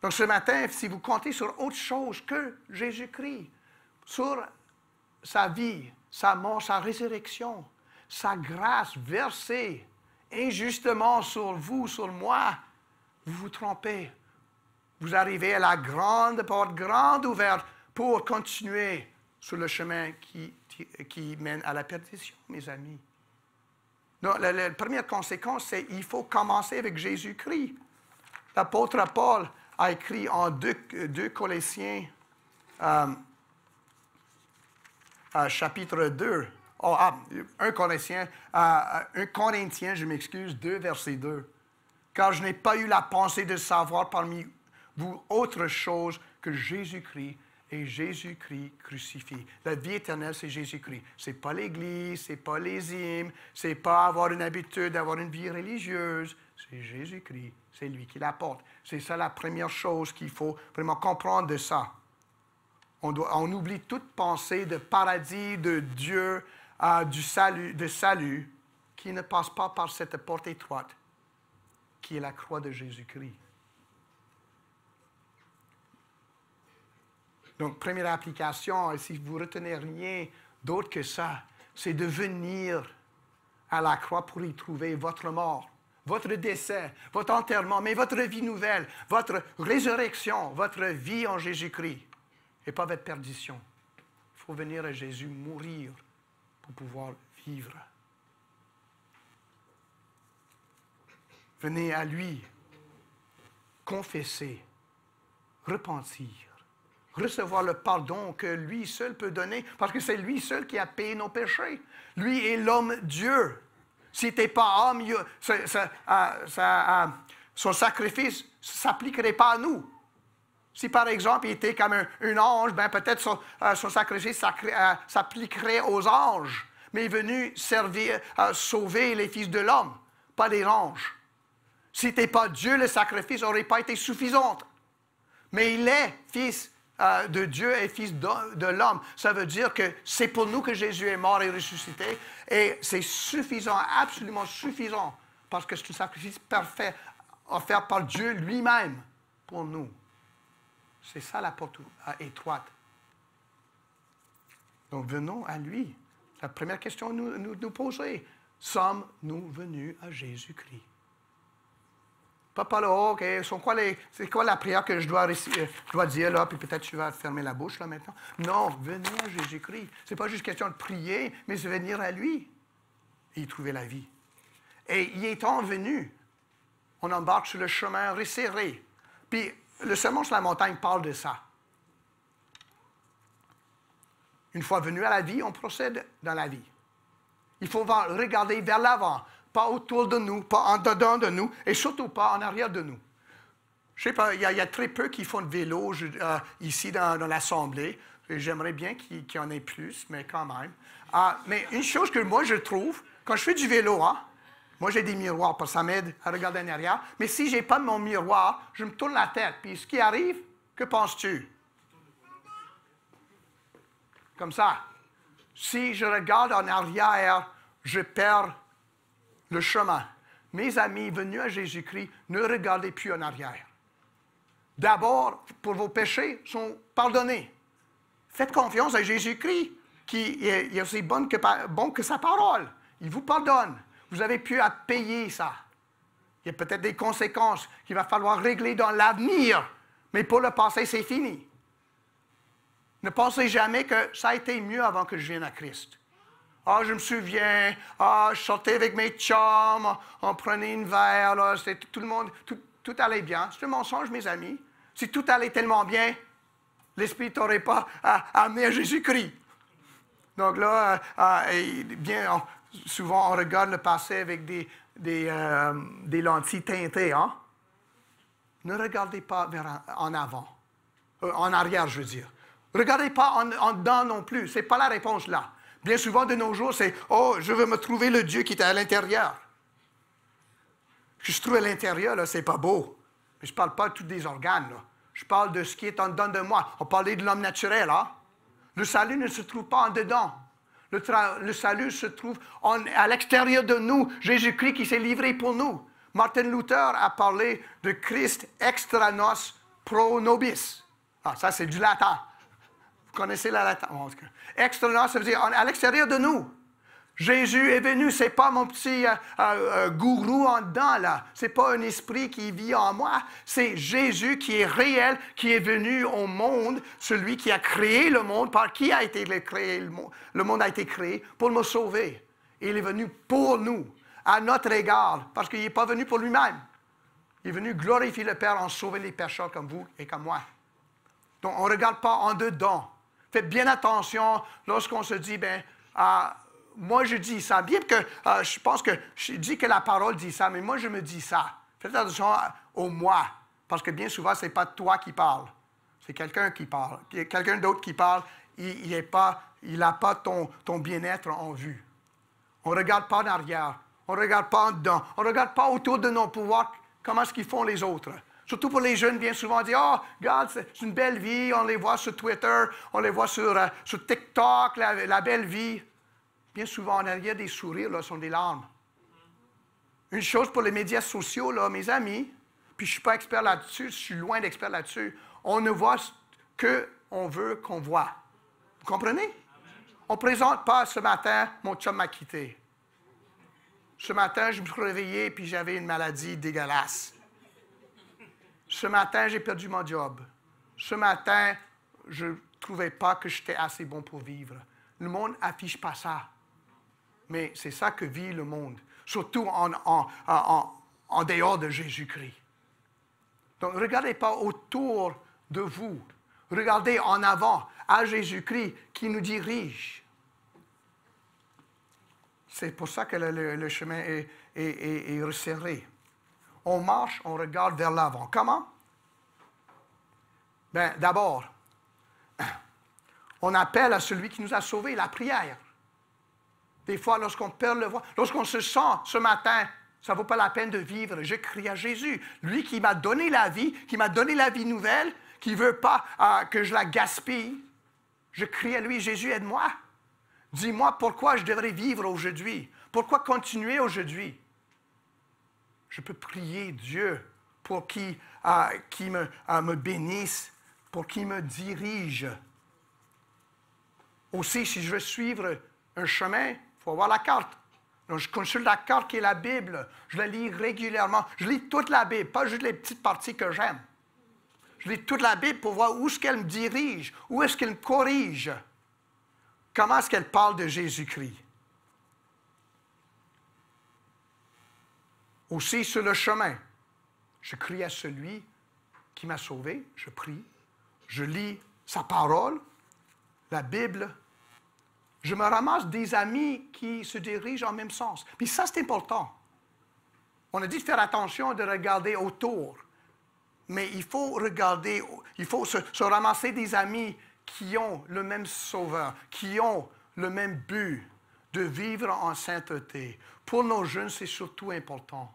Donc ce matin, si vous comptez sur autre chose que Jésus-Christ, sur sa vie, sa mort, sa résurrection, sa grâce versée injustement sur vous, sur moi, vous vous trompez. Vous arrivez à la grande porte, grande ouverte, pour continuer sur le chemin qui mène à la perdition, mes amis. Donc, la première conséquence, c'est qu'il faut commencer avec Jésus-Christ. L'apôtre Paul a écrit en 2 Colossiens, chapitre 2, 1 Corinthiens, je m'excuse, 2, verset 2. « Car je n'ai pas eu la pensée de savoir parmi vous autre chose que Jésus-Christ et Jésus-Christ crucifié. » La vie éternelle, c'est Jésus-Christ. Ce n'est pas l'Église, ce n'est pas les hymnes, ce n'est pas avoir une habitude d'avoir une vie religieuse. C'est Jésus-Christ, c'est lui qui l'apporte. C'est ça la première chose qu'il faut vraiment comprendre de ça. On oublie toute pensée de paradis, de Dieu, de salut, qui ne passe pas par cette porte étroite, qui est la croix de Jésus-Christ. Donc, première application, si vous retenez rien d'autre que ça, c'est de venir à la croix pour y trouver votre mort, votre décès, votre enterrement, mais votre vie nouvelle, votre résurrection, votre vie en Jésus-Christ, et pas votre perdition. Il faut venir à Jésus, mourir pour pouvoir vivre. Venez à lui, confesser, repentir, recevoir le pardon que lui seul peut donner, parce que c'est lui seul qui a payé nos péchés. Lui est l'homme-Dieu. Si tu n'es pas homme, son sacrifice ne s'appliquerait pas à nous. Si par exemple il était comme un ange, ben peut-être son sacrifice s'appliquerait aux anges, mais il est venu sauver les fils de l'homme, pas les anges. Si tu n'es pas Dieu, le sacrifice n'aurait pas été suffisant. Mais il est fils de Dieu et Fils de l'homme. Ça veut dire que c'est pour nous que Jésus est mort et ressuscité. Et c'est suffisant, absolument suffisant, parce que c'est un sacrifice parfait offert par Dieu lui-même pour nous. C'est ça la porte étroite. Donc venons à lui. La première question nous poser, sommes-nous venus à Jésus-Christ? Pas par le haut, OK, c'est quoi la prière que je dois dire là, puis peut-être tu vas fermer la bouche là maintenant. Non, venez à Jésus-Christ. Ce n'est pas juste question de prier, mais c'est venir à lui et y trouver la vie. Et y étant venu, on embarque sur le chemin resserré. Puis le sermon sur la montagne parle de ça. Une fois venu à la vie, on procède dans la vie. Il faut regarder vers l'avant, pas autour de nous, pas en dedans de nous, et surtout pas en arrière de nous. Je ne sais pas, il y a très peu qui font de vélo ici dans l'Assemblée. J'aimerais bien qu'il y en ait plus, mais quand même. Mais une chose que moi je trouve, quand je fais du vélo, moi j'ai des miroirs, parce que ça m'aide à regarder en arrière, mais si je n'ai pas de mon miroir, je me tourne la tête. Puis ce qui arrive, que penses-tu? Comme ça. Si je regarde en arrière, je perds le chemin. Mes amis, venus à Jésus-Christ, ne regardez plus en arrière. D'abord, pour vos péchés sont pardonnés. Faites confiance à Jésus-Christ, qui est aussi bon que sa parole. Il vous pardonne. Vous avez pu à payer ça. Il y a peut-être des conséquences qu'il va falloir régler dans l'avenir, mais pour le passé, c'est fini. Ne pensez jamais que ça a été mieux avant que je vienne à Christ. Je me souviens, je sortais avec mes chums, on prenait une verre, là, tout le monde, tout allait bien. C'est un mensonge, mes amis. Si tout allait tellement bien, l'Esprit ne t'aurait pas amené à Jésus-Christ. Donc là, souvent on regarde le passé avec des lentilles teintées. Ne regardez pas en avant, en arrière, je veux dire. Regardez pas en dedans non plus. Ce n'est pas la réponse là. Bien souvent de nos jours, c'est « Oh, je veux me trouver le Dieu qui est à l'intérieur. » Ce que je trouve à l'intérieur, ce n'est pas beau. Mais je ne parle pas de tous des organes. Là. Je parle de ce qui est en dedans de moi. On parlait de l'homme naturel. Le salut ne se trouve pas en dedans. Le salut se trouve à l'extérieur de nous. Jésus-Christ qui s'est livré pour nous. Martin Luther a parlé de Christ extra nos pro nobis. Ça, c'est du latin. Vous connaissez la latin? Extra nos, ça veut dire à l'extérieur de nous. Jésus est venu, ce n'est pas mon petit gourou en dedans, là. Ce n'est pas un esprit qui vit en moi. C'est Jésus qui est réel, qui est venu au monde, celui qui a créé le monde, par qui a été créé le monde. Le monde a été créé pour me sauver. Et il est venu pour nous, à notre égard, parce qu'il n'est pas venu pour lui-même. Il est venu glorifier le Père en sauvant les pécheurs comme vous et comme moi. Donc, on ne regarde pas en dedans. Faites bien attention lorsqu'on se dit, moi je dis ça. Bien que je pense que je dis que la parole dit ça, mais moi je me dis ça. Faites attention au moi, parce que bien souvent, ce n'est pas toi qui parle. C'est quelqu'un qui parle. Quelqu'un d'autre qui parle, il n'a pas ton bien-être en vue. On ne regarde pas en arrière. On ne regarde pas en dedans. On ne regarde pas autour de nos pouvoirs comment est-ce qu'ils font les autres. Surtout pour les jeunes, bien souvent, on dit « Oh, regarde, c'est une belle vie. » On les voit sur Twitter, on les voit sur TikTok, la belle vie. Bien souvent, en arrière des sourires, là, sont des larmes. Une chose pour les médias sociaux, là, mes amis, puis je ne suis pas expert là-dessus, je suis loin d'expert là-dessus, on ne voit que on veut qu'on voit. Vous comprenez? On ne présente pas ce matin, mon chum m'a quitté. Ce matin, je me suis réveillé puis j'avais une maladie dégueulasse. Ce matin, j'ai perdu mon job. Ce matin, je ne trouvais pas que j'étais assez bon pour vivre. Le monde n'affiche pas ça. Mais c'est ça que vit le monde, surtout en dehors de Jésus-Christ. Donc, ne regardez pas autour de vous. Regardez en avant à Jésus-Christ qui nous dirige. C'est pour ça que le chemin est resserré. On marche, on regarde vers l'avant. Comment? D'abord, on appelle à celui qui nous a sauvés, la prière. Des fois, lorsqu'on perd le voix, lorsqu'on se sent ce matin, ça ne vaut pas la peine de vivre, je crie à Jésus. Lui qui m'a donné la vie, qui m'a donné la vie nouvelle, qui ne veut pas que je la gaspille, je crie à lui, Jésus, aide-moi. Dis-moi pourquoi je devrais vivre aujourd'hui. Pourquoi continuer aujourd'hui? Je peux prier Dieu pour qu'il me bénisse, pour qu'il me dirige. Aussi, si je veux suivre un chemin, il faut avoir la carte. Donc, je consulte la carte qui est la Bible. Je la lis régulièrement. Je lis toute la Bible, pas juste les petites parties que j'aime. Je lis toute la Bible pour voir où est-ce qu'elle me dirige, où est-ce qu'elle me corrige. Comment est-ce qu'elle parle de Jésus-Christ? Aussi, sur le chemin, je crie à celui qui m'a sauvé, je prie, je lis sa parole, la Bible. Je me ramasse des amis qui se dirigent en même sens. Puis ça, c'est important. On a dit de faire attention, de regarder autour. Mais il faut regarder, il faut se ramasser des amis qui ont le même sauveur, qui ont le même but de vivre en sainteté. Pour nos jeunes, c'est surtout important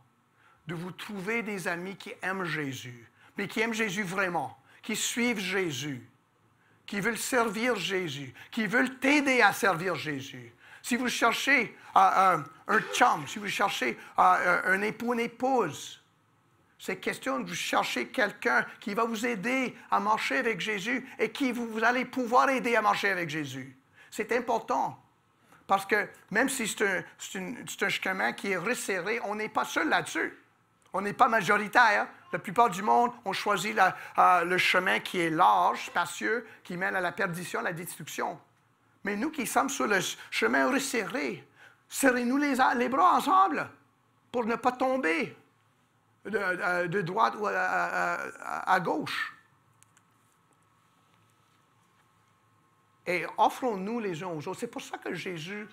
de vous trouver des amis qui aiment Jésus, mais qui aiment Jésus vraiment, qui suivent Jésus, qui veulent servir Jésus, qui veulent t'aider à servir Jésus. Si vous cherchez un chum, si vous cherchez un époux, une épouse, c'est question de vous chercher quelqu'un qui va vous aider à marcher avec Jésus et qui vous allez pouvoir aider à marcher avec Jésus. C'est important. Parce que même si c'est un chemin qui est resserré, on n'est pas seul là-dessus. On n'est pas majoritaire. La plupart du monde ont choisi le chemin qui est large, spacieux, qui mène à la perdition, à la destruction. Mais nous qui sommes sur le chemin resserré, serrez-nous les bras ensemble pour ne pas tomber de droite ou à gauche. Et offrons-nous les uns aux autres. C'est pour ça que Jésus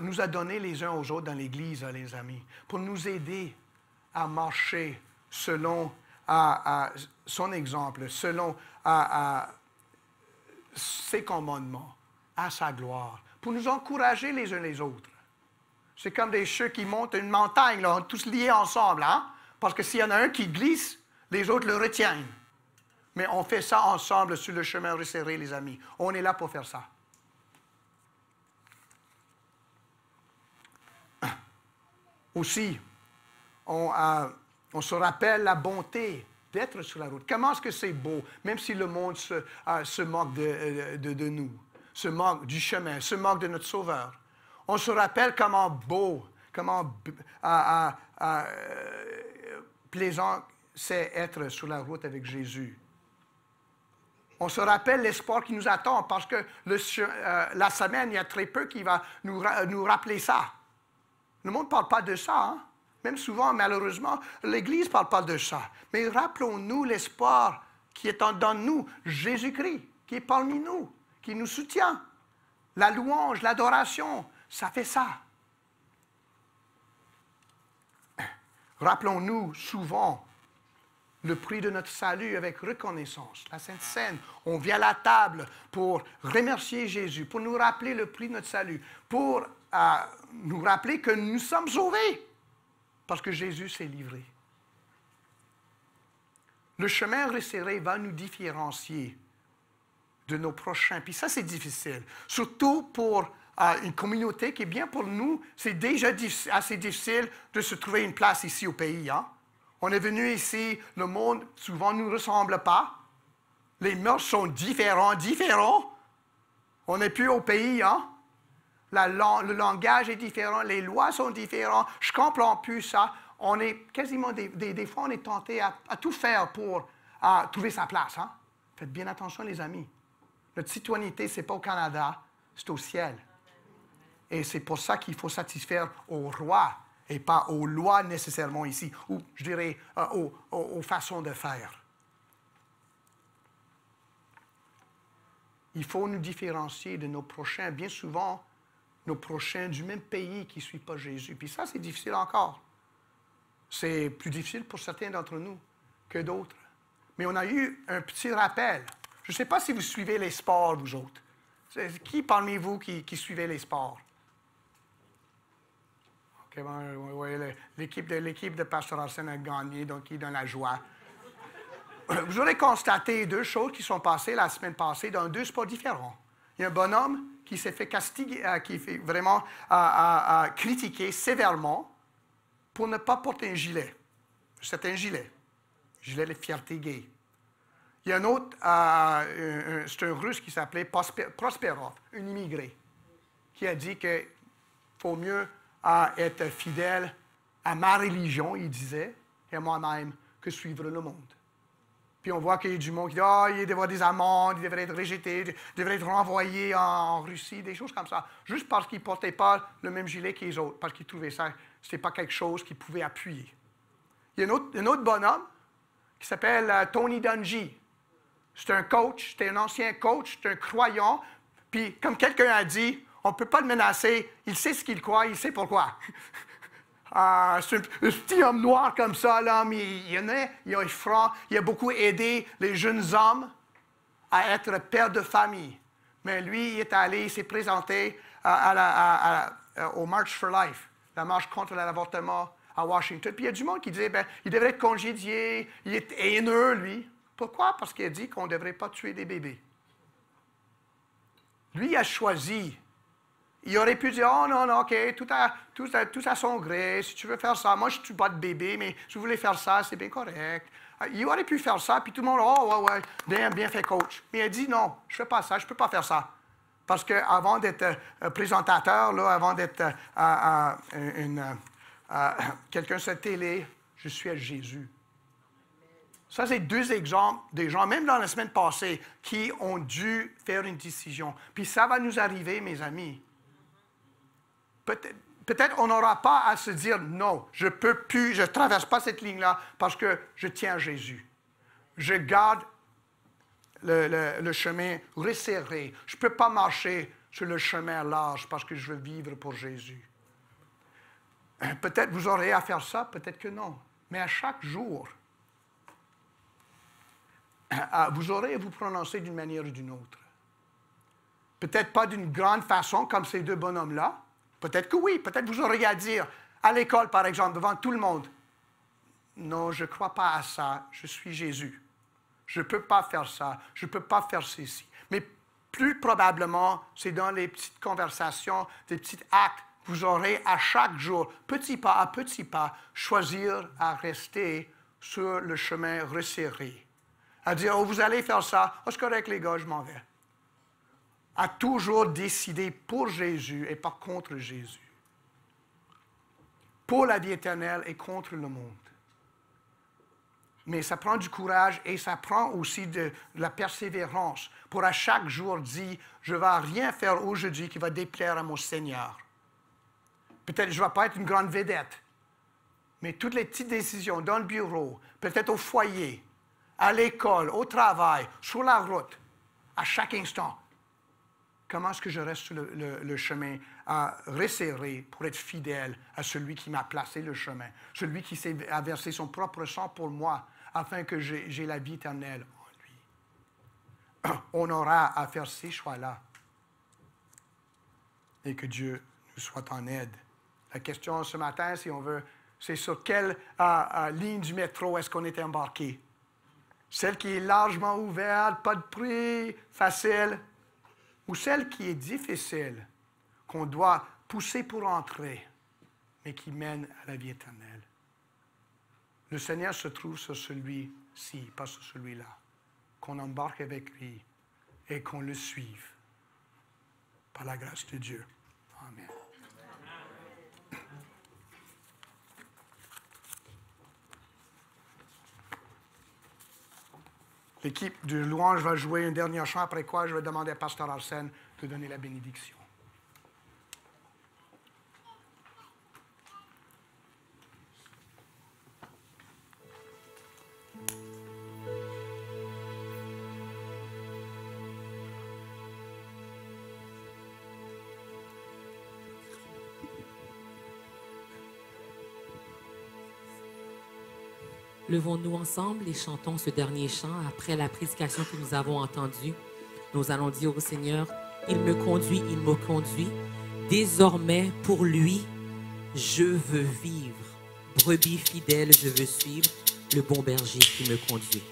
nous a donné les uns aux autres dans l'Église, les amis, pour nous aider à marcher selon son exemple, selon ses commandements, à sa gloire, pour nous encourager les uns les autres. C'est comme des ceux qui montent une montagne, là, tous liés ensemble, hein? Parce que s'il y en a un qui glisse, les autres le retiennent. Mais on fait ça ensemble sur le chemin resserré, les amis. On est là pour faire ça. Aussi, on se rappelle la bonté d'être sur la route. Comment est-ce que c'est beau, même si le monde se moque de nous, se moque du chemin, se moque de notre Sauveur. On se rappelle comment beau, comment plaisant c'est être sur la route avec Jésus. On se rappelle l'espoir qui nous attend parce que la semaine, il y a très peu qui va nous rappeler ça. Le monde ne parle pas de ça, hein? Même souvent, malheureusement, l'Église ne parle pas de ça. Mais rappelons-nous l'espoir qui est dans nous, Jésus-Christ, qui est parmi nous, qui nous soutient. La louange, l'adoration, ça fait ça. Rappelons-nous souvent le prix de notre salut avec reconnaissance. La Sainte Seine, on vient à la table pour remercier Jésus, pour nous rappeler le prix de notre salut, pour nous rappeler que nous sommes sauvés parce que Jésus s'est livré. Le chemin resserré va nous différencier de nos prochains. Puis ça, c'est difficile. Surtout pour une communauté qui est bien pour nous. C'est déjà assez difficile de se trouver une place ici au pays. Hein? On est venu ici, le monde souvent ne nous ressemble pas. Les mœurs sont différents. On n'est plus au pays. Hein? Le langage est différent, les lois sont différentes. Je ne comprends plus ça. On est quasiment, des fois, on est tenté à tout faire pour trouver sa place. Hein? Faites bien attention, les amis. Notre citoyenneté, ce n'est pas au Canada, c'est au ciel. Et c'est pour ça qu'il faut satisfaire au roi et pas aux lois nécessairement ici, ou je dirais aux façons de faire. Il faut nous différencier de nos prochains. Bien souvent, nos prochains du même pays qui ne suivent pas Jésus. Puis ça, c'est difficile encore. C'est plus difficile pour certains d'entre nous que d'autres. Mais on a eu un petit rappel. Je ne sais pas si vous suivez les sports, vous autres. Qui parmi vous qui suivez les sports? Okay, bon, l'équipe de Pasteur Arsène a gagné, donc il est dans la joie. vous aurez constaté deux choses qui sont passées la semaine passée dans deux sports différents. Il y a un bonhomme qui s'est fait castiguer, qui fait vraiment critiquer sévèrement pour ne pas porter un gilet. C'est un gilet de fierté gay. Il y a un autre, c'est un Russe qui s'appelait Prosperov, un immigré, qui a dit qu'il faut mieux être fidèle à ma religion, il disait, et à moi-même, que suivre le monde. Puis on voit qu'il y a du monde qui dit « Ah, il devrait avoir des amendes, il devrait être rejeté, il devrait être renvoyé en Russie », des choses comme ça, juste parce qu'il ne portait pas le même gilet que les autres, parce qu'il trouvait ça, ce n'était pas quelque chose qu'il pouvait appuyer. Il y a un autre bonhomme qui s'appelle Tony Dungy. C'est un coach, c'est un ancien coach, c'est un croyant. Puis, comme quelqu'un a dit, on ne peut pas le menacer, il sait ce qu'il croit, il sait pourquoi. C'est un petit homme noir comme ça, là, mais il est franc, il a beaucoup aidé les jeunes hommes à être père de famille. Mais lui, il est allé, il s'est présenté au March for Life, la marche contre l'avortement à Washington. Puis il y a du monde qui disait, ben, il devrait être congédié, il est haineux, lui. Pourquoi? Parce qu'il a dit qu'on ne devrait pas tuer des bébés. Lui, il a choisi. Il aurait pu dire, oh non, OK, tout à son gré, si tu veux faire ça, moi je ne tue pas de bébé, mais si vous voulez faire ça, c'est bien correct. Il aurait pu faire ça, puis tout le monde, oh, ouais, bien fait, coach. Mais il a dit, non, je ne fais pas ça, je ne peux pas faire ça. Parce qu'avant d'être présentateur, là, avant d'être quelqu'un sur la télé, je suis à Jésus. Ça, c'est deux exemples des gens, même dans la semaine passée, qui ont dû faire une décision. Puis ça va nous arriver, mes amis. Peut-être on n'aura pas à se dire, non, je ne peux plus, je ne traverse pas cette ligne-là parce que je tiens à Jésus. Je garde le chemin resserré. Je ne peux pas marcher sur le chemin large parce que je veux vivre pour Jésus. Peut-être vous aurez à faire ça, peut-être que non. Mais à chaque jour, vous aurez à vous prononcer d'une manière ou d'une autre. Peut-être pas d'une grande façon comme ces deux bonhommes-là. Peut-être que oui. Peut-être vous aurez à dire à l'école, par exemple, devant tout le monde, « Non, je ne crois pas à ça. Je suis Jésus. Je ne peux pas faire ça. Je ne peux pas faire ceci. » Mais plus probablement, c'est dans les petites conversations, des petits actes, vous aurez à chaque jour, petit pas à petit pas, choisir à rester sur le chemin resserré. À dire, oh, vous allez faire ça, oh, c'est correct les gars, je m'en vais. À toujours décider pour Jésus et pas contre Jésus. Pour la vie éternelle et contre le monde. Mais ça prend du courage et ça prend aussi de la persévérance pour à chaque jour dire, je ne vais rien faire aujourd'hui qui va déplaire à mon Seigneur. Peut-être que je ne vais pas être une grande vedette, mais toutes les petites décisions dans le bureau, peut-être au foyer, à l'école, au travail, sur la route, à chaque instant. Comment est-ce que je reste sur le chemin resserré pour être fidèle à celui qui m'a placé le chemin, celui qui a versé son propre sang pour moi, afin que j'ai la vie éternelle en lui. On aura à faire ces choix-là. Et que Dieu nous soit en aide. La question ce matin, si on veut, c'est sur quelle ligne du métro est-ce qu'on est embarqué? Celle qui est largement ouverte, pas de prix, facile, ou celle qui est difficile, qu'on doit pousser pour entrer, mais qui mène à la vie éternelle. Le Seigneur se trouve sur celui-ci, pas sur celui-là. Qu'on embarque avec lui et qu'on le suive. Par la grâce de Dieu. Amen. L'équipe de louange va jouer un dernier chant, après quoi je vais demander à Pasteur Arsène de donner la bénédiction. Levons-nous ensemble et chantons ce dernier chant après la prédication que nous avons entendue. Nous allons dire au Seigneur, il me conduit. Désormais, pour lui, je veux vivre. Brebis fidèle, je veux suivre le bon berger qui me conduit.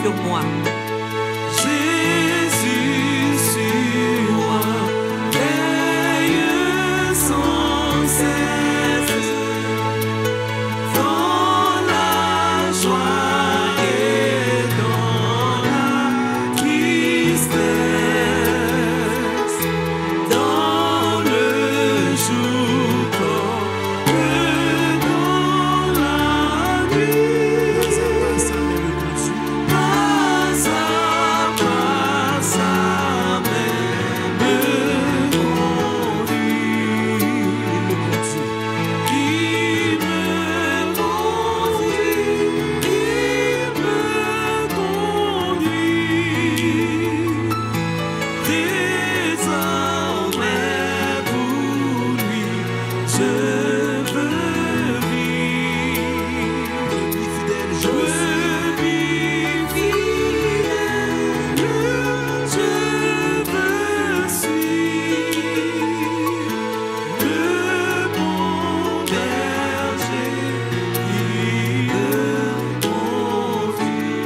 sur moi. Jésus sur moi, veille sans cesse, dans la joie et dans la tristesse, dans le jour comme dans la nuit. Pas à pas, sa main me conduit. Il me conduit. Désormais pour lui, je veux vivre. Je vis fidèle, je veux suivre le bon berger qui me conduit.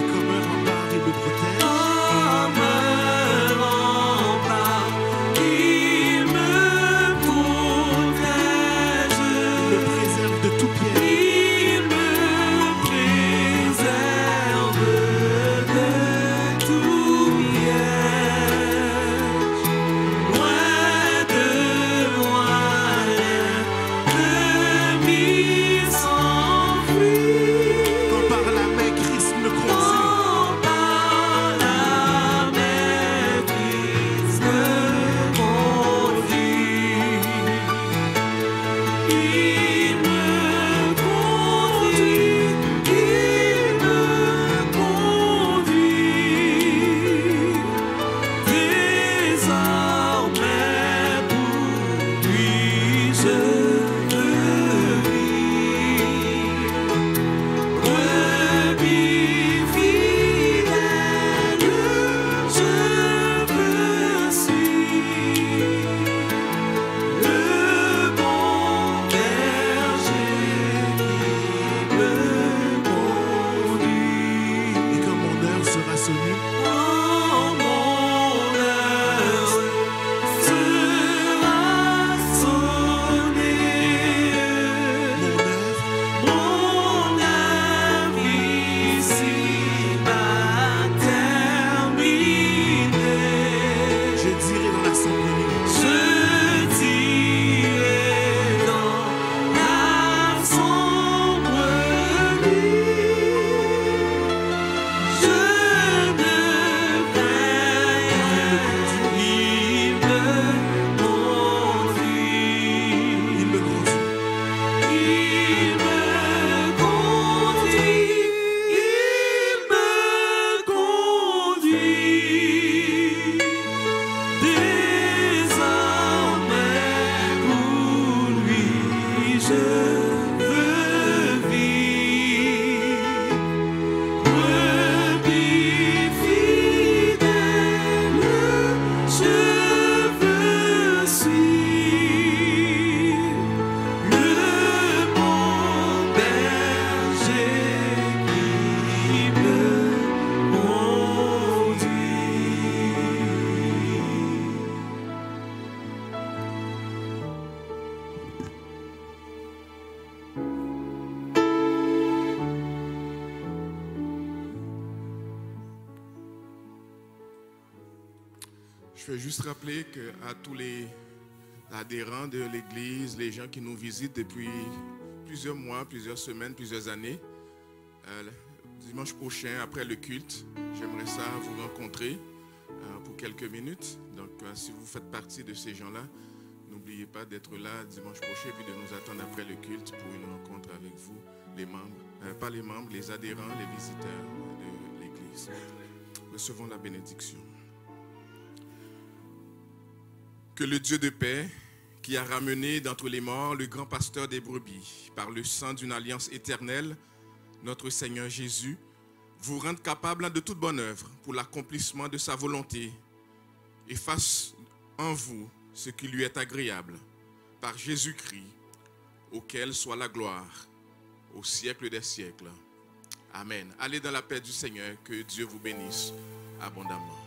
Comme un rempart, il me protège. Comme un rempart, il me protège. Il me préserve de tout piège. Il me préserve de tout piège. Loin de moyen de m'y s'enfuir. Quand par la main, Christ me conduit. Quand par la main Christ me conduit. Il me conduit, il me conduit. Désormais pour lui je veux vivre. Brebis fidèle, je veux suivre le bon berger qui me conduit. Et quand mon heure sera sonnée, Oh, mon heure sera sonnée. mon œuvre, Mon œuvre ici m'a terminée. je dirai dans l'assemblée, Je dirai dans la sombre nuit, je ne crains rien, il me conduit. il me conduit. Il me conduit, il me conduit. Désormais pour lui je veux vivre. Brebis fidèle, je veux suivre le bon berger qui me conduit. Je veux juste rappeler qu'à tous les adhérents de l'Église, les gens qui nous visitent depuis plusieurs mois, plusieurs semaines, plusieurs années, dimanche prochain, après le culte, j'aimerais ça vous rencontrer pour quelques minutes. Donc, si vous faites partie de ces gens-là, n'oubliez pas d'être là dimanche prochain puis de nous attendre après le culte pour une rencontre avec vous, les membres, pas les membres, les adhérents, les visiteurs de l'Église. Recevons la bénédiction. Que le Dieu de paix, qui a ramené d'entre les morts le grand pasteur des brebis par le sang d'une alliance éternelle, notre Seigneur Jésus, vous rende capable de toute bonne œuvre pour l'accomplissement de sa volonté et fasse en vous ce qui lui est agréable, par Jésus-Christ, auquel soit la gloire au siècle des siècles. Amen. Allez dans la paix du Seigneur. Que Dieu vous bénisse abondamment.